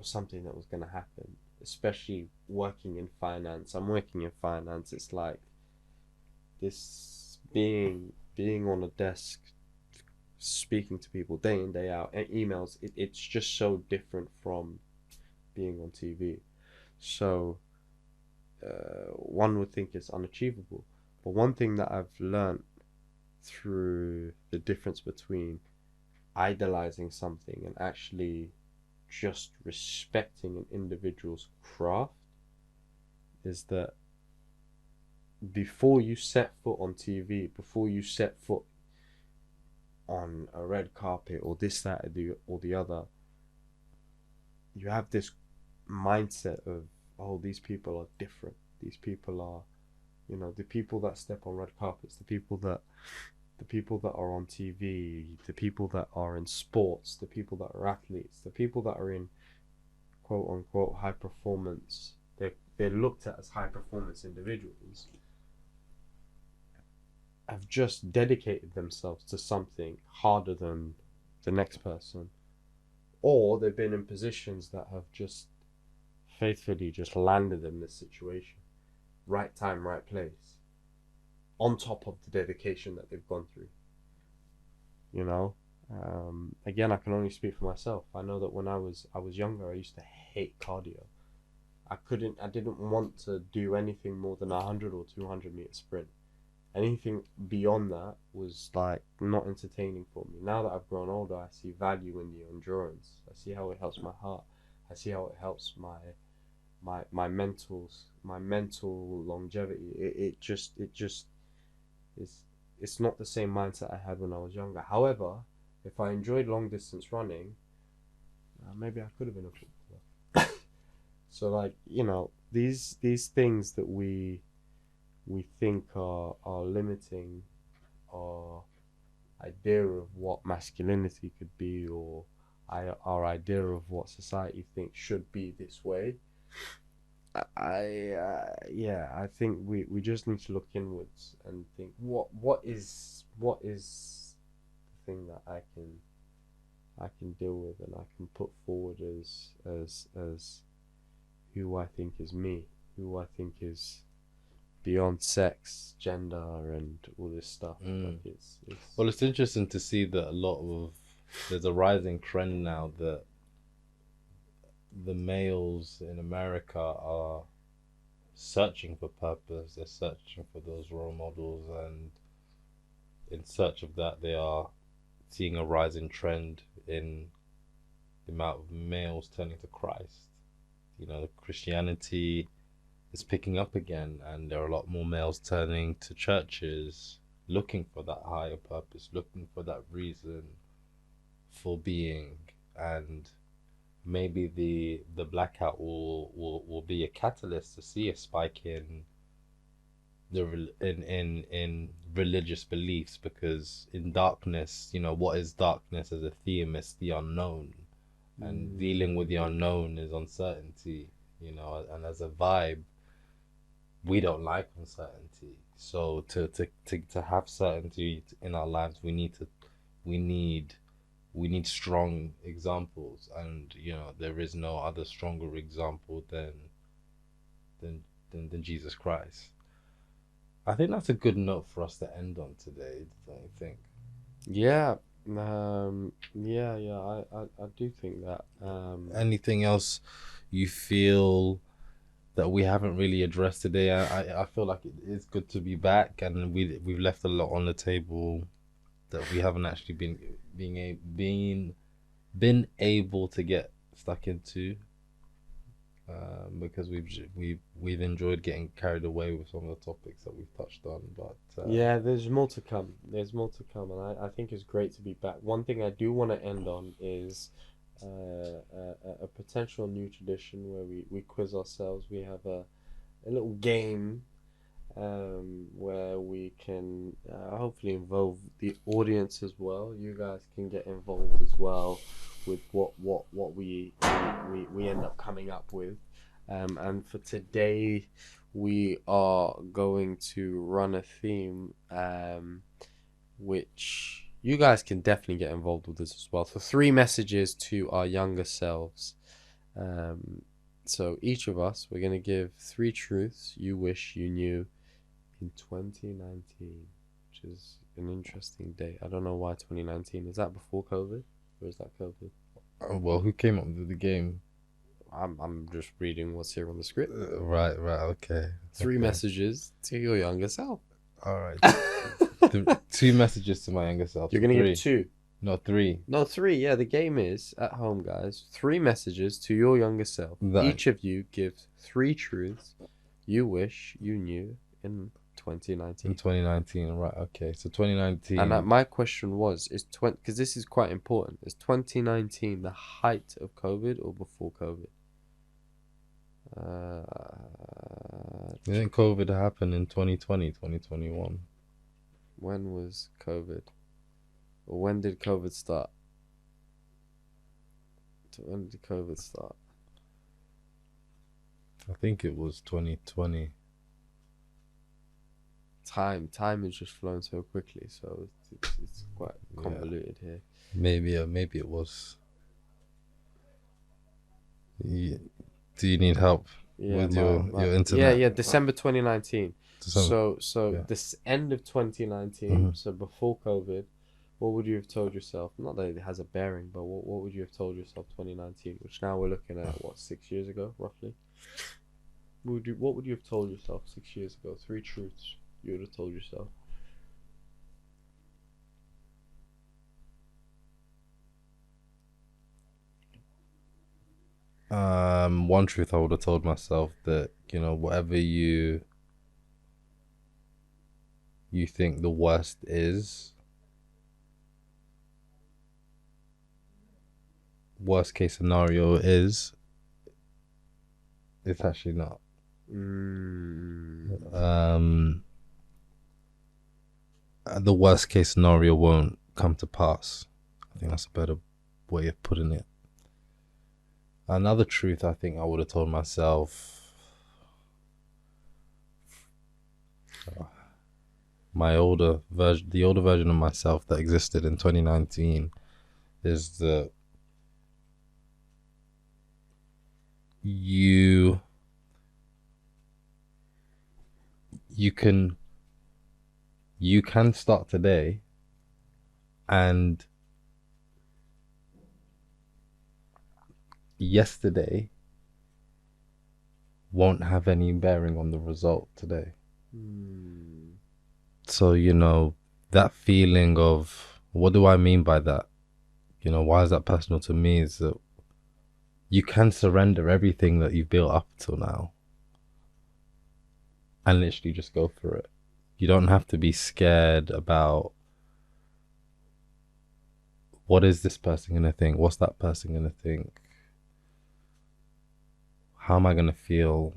something that was going to happen, especially working in finance. I'm working in finance. It's like this being on a desk speaking to people day in day out and emails, it's just so different from being on TV. So one would think it's unachievable, but one thing that I've learned through the difference between idolizing something and actually just respecting an individual's craft is that before you set foot on TV, before you set foot on a red carpet or this, that, or the other, you have this mindset of, oh, these people are different. These people are, the people that step on red carpets, the people that are on TV, the people that are in sports, the people that are athletes, the people that are in quote unquote high performance. They're looked at as high performance individuals, have just dedicated themselves to something harder than the next person, or they've been in positions that have just faithfully just landed them in this situation, right time, right place, on top of the dedication that they've gone through. You know, again, I can only speak for myself. I know that when I was younger, I used to hate cardio. I didn't want to do anything more than 100 or 200 meter sprint. Anything beyond that was like not entertaining for me. Now that I've grown older, I see value in the endurance. I see how it helps my heart. I see how it helps my mental longevity. It just is, it's not the same mindset I had when I was younger. However, if I enjoyed long distance running, maybe I could have been a footballer. So like, these things that we think are limiting our idea of what masculinity could be, or our idea of what society thinks should be this way. Yeah, I think we just need to look inwards and think what is the thing that I can deal with and I can put forward as who I think is me. who I think is beyond sex, gender, and all this stuff. Like it's Well, it's interesting to see that there's a rising trend now that the males in America are searching for purpose. They're searching for those role models, and in search of that, they are seeing a rising trend in the amount of males turning to Christ. Christianity is picking up again, and there are a lot more males turning to churches, looking for that higher purpose, looking for that reason for being. And maybe the blackout will be a catalyst to see a spike in in religious beliefs, because in darkness, what is darkness as a theme? It's the unknown, and dealing with the unknown is uncertainty. And as a vibe, we don't like uncertainty. So to have certainty in our lives, we need strong examples, and there is no other stronger example than Jesus Christ. I think that's a good note for us to end on today, don't you think? Yeah, I do think that. Anything else you feel that we haven't really addressed today? I feel like it is good to be back, and we've left a lot on the table that we haven't actually been able to get stuck into, because we've enjoyed getting carried away with some of the topics that we've touched on. But yeah, there's more to come. There's more to come, and I think it's great to be back. One thing I do want to end on is a potential new tradition where we quiz ourselves. We have a little game where we can hopefully involve the audience as well. You guys can get involved as well with what we end up coming up with. And for today, we are going to run a theme which you guys can definitely get involved with this as well. So 3 messages to our younger selves. So each of us, we're going to give 3 truths you wish you knew in 2019, which is an interesting date. I don't know why 2019. Is that before COVID or is that COVID? Well, who came up with the game? I'm just reading what's here on the script. Right, okay. 3 messages to your younger self. All right. 2 messages to my younger self. You're gonna give 2. No, 3. No, 3. Yeah, the game is at home, guys. 3 messages to your younger self. Each of you gives 3 truths you wish you knew in 2019. In 2019, right? Okay, so 2019. And my question was, because this is quite important. Is 2019 the height of COVID or before COVID? Didn't COVID happen in 2020, 2021? When was COVID? Or when did COVID start? When did COVID start? I think it was 2020. Time is just flowing so quickly, so it's quite convoluted here. Maybe it was. Do you need help with your internet? Yeah, December 2019. So yeah. This end of 2019, so before COVID, what would you have told yourself? Not that it has a bearing, but what would you have told yourself 2019, which now we're looking at, 6 years ago, roughly? What would you have told yourself 6 years ago? 3 truths you would have told yourself. One truth I would have told myself, that whatever you think the worst case scenario is, it's actually not. The worst case scenario won't come to pass. I think that's a better way of putting it. Another truth I think I would have told myself, the older version of myself that existed in 2019, is that you you can start today, and yesterday won't have any bearing on the result today. So, that feeling of, what do I mean by that? Why is that personal to me? Is that you can surrender everything that you've built up till now and literally just go for it. You don't have to be scared about, what is this person going to think? What's that person going to think? How am I going to feel?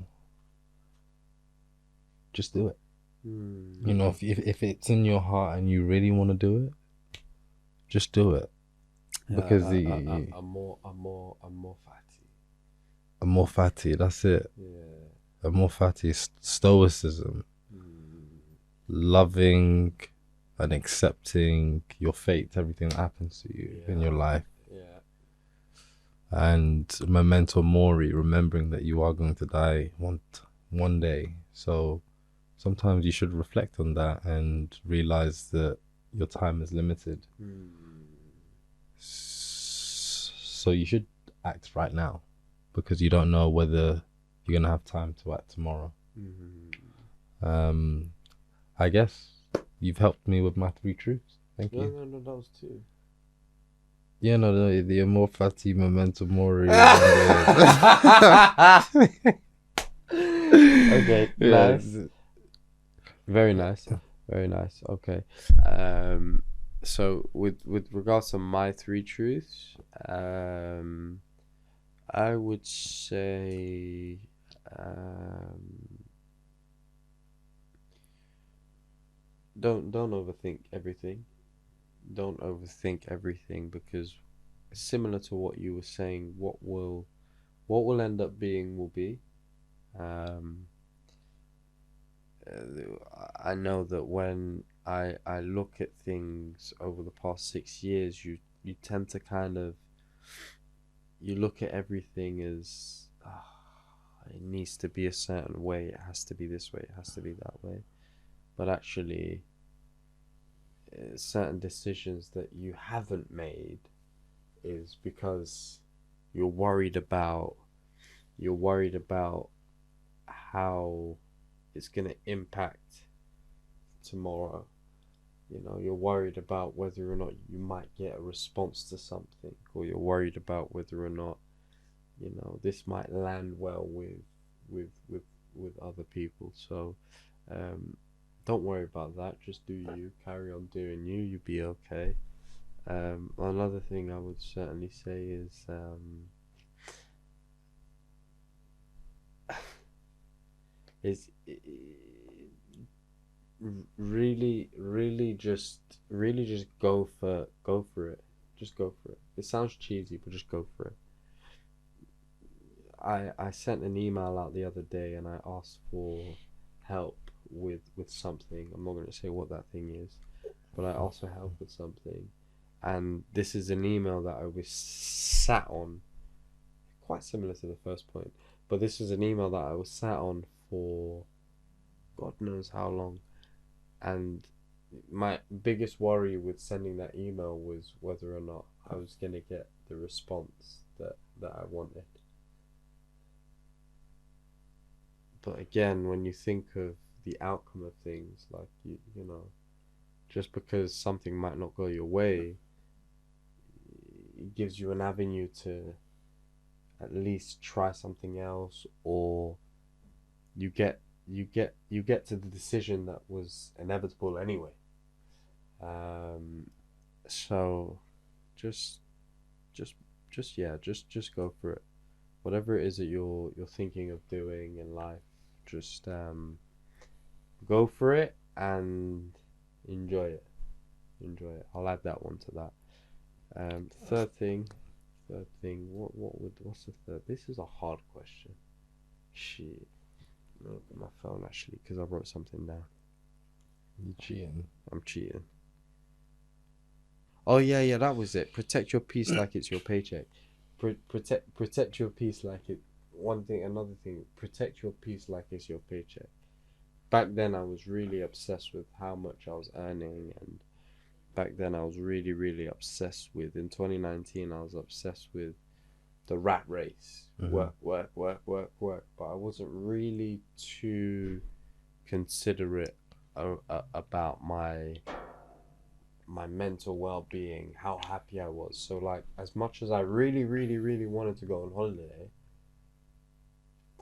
Just do it. If it's in your heart and you really want to do it, just do it. Because I'm more fatty. I'm more fatty. That's it. Yeah. I'm more fatty. Stoicism, loving and accepting your fate, everything that happens to you in your life. Yeah. And memento mori, remembering that you are going to die one day. So sometimes you should reflect on that and realize that your time is limited. So you should act right now, because you don't know whether you're going to have time to act tomorrow. I guess you've helped me with my 3 truths. Thank you. No, that was 2. Yeah, no, the more fatty memento mori. Okay, nice. Very nice. Very nice. Okay. So with regards to my 3 truths, I would say don't overthink everything. Don't overthink everything, because similar to what you were saying, what will end up being will be. I know that when I look at things over the past 6 years, you tend to kind of, you look at everything as, it needs to be a certain way, it has to be this way, it has to be that way. But actually, certain decisions that you haven't made is because you're worried about how it's going to impact tomorrow. You're worried about whether or not you might get a response to something, or you're worried about whether or not this might land well with other people. So don't worry about that. Just do you. Carry on doing you. You'll be okay. Another thing I would certainly say is really just go for it. Just go for it. It sounds cheesy, but just go for it. I sent an email out the other day and I asked for help with something. I'm not going to say what that thing is, but I asked for help with something, and this is an email that I was sat on, quite similar to the first point, but this is an email that I was sat on for God knows how long. And my biggest worry with sending that email was whether or not I was going to get the response that I wanted. But again, when you think of the outcome of things, like you know, just because something might not go your way, it gives you an avenue to at least try something else, or you get to the decision that was inevitable anyway. So just go for it. Whatever it is that you're thinking of doing in life, just go for it and enjoy it. I'll add that one to that. Third thing. What's the third? This is a hard question. Shit. Look at my phone actually, because I wrote something down. You cheating? I'm cheating. Oh yeah, that was it. Protect your peace like it's your paycheck. Protect your peace like it. One thing, another thing. Protect your peace like it's your paycheck. back then I was really obsessed with how much I was earning, and back then I was really, really obsessed with, in 2019, I was obsessed with the rat race. Work, work, work, work, work. But I wasn't really too considerate about my mental well-being, how happy I was. So like, as much as I really, really, really wanted to go on holiday,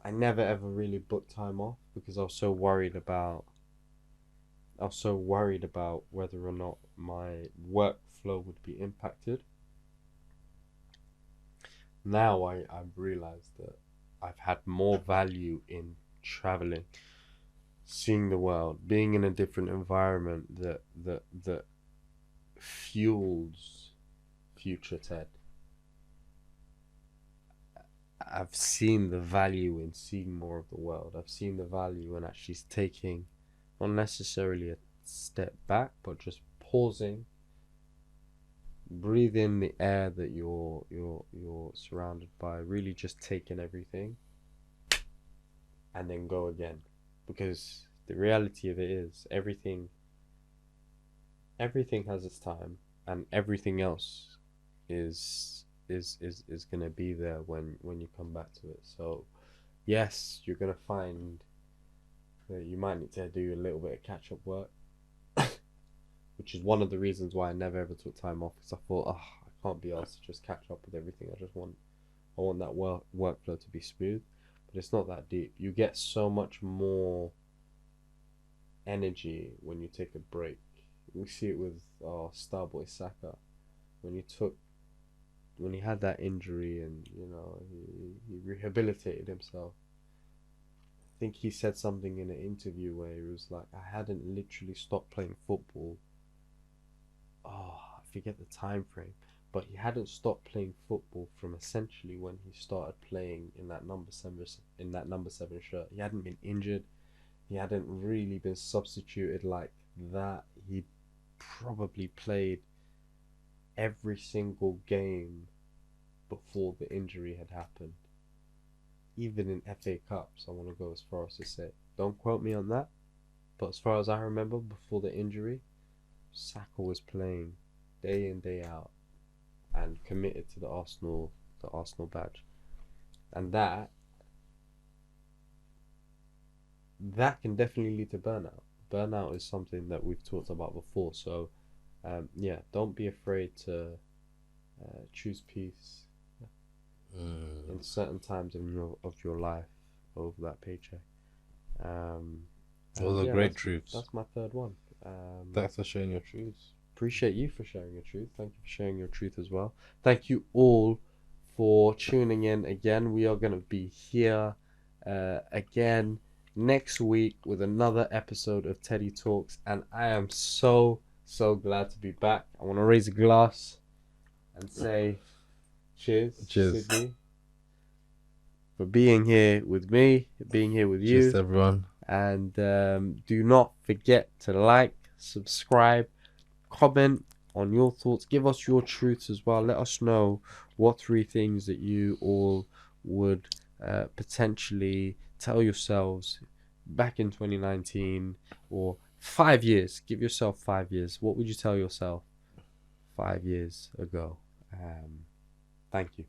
I never ever really booked time off because I was so worried about whether or not my workflow would be impacted. Now I've realized that I've had more value in traveling, seeing the world, being in a different environment that fuels future Ted. I've seen the value in seeing more of the world. I've seen the value in actually taking not necessarily a step back, but just pausing, breathe in the air that you're surrounded by, really just taking everything, and then go again. Because the reality of it is, everything has its time, and everything else is gonna be there when you come back to it. So yes, you're gonna find that you might need to do a little bit of catch up work, which is one of the reasons why I never ever took time off, because I thought, oh, I can't be asked to just catch up with everything. I want that workflow to be smooth, but it's not that deep. You get so much more energy when you take a break. We see it with Starboy Saka, when he had that injury, and he rehabilitated himself. I think he said something in an interview where he was like, I hadn't literally stopped playing football. Oh, I forget the time frame, but he hadn't stopped playing football from essentially when he started playing in that number seven shirt. He hadn't been injured. He hadn't really been substituted like that. He probably played every single game before the injury had happened. Even in FA Cups, I want to go as far as to say. Don't quote me on that, but as far as I remember, before the injury, Saka was playing day in, day out, and committed to the Arsenal badge. And that can definitely lead to burnout. Burnout is something that we've talked about before. So yeah, don't be afraid to choose peace in certain times of your life over that paycheck. Those are Yeah, great truths. that's my third one. Thanks for sharing your truths. Appreciate you for sharing your truth. Thank you for sharing your truth as well. Thank you all for tuning in again. We are going to be here again next week with another episode of Teddy Talks, and I am so glad to be back. I want to raise a glass and say cheers, Sydney, for being here with me, being here with you. Cheers, everyone. And do not forget to like, subscribe, comment on your thoughts. Give us your truths as well. Let us know what 3 things that you all would potentially tell yourselves back in 2019, or 5 years. Give yourself 5 years. What would you tell yourself 5 years ago? Thank you.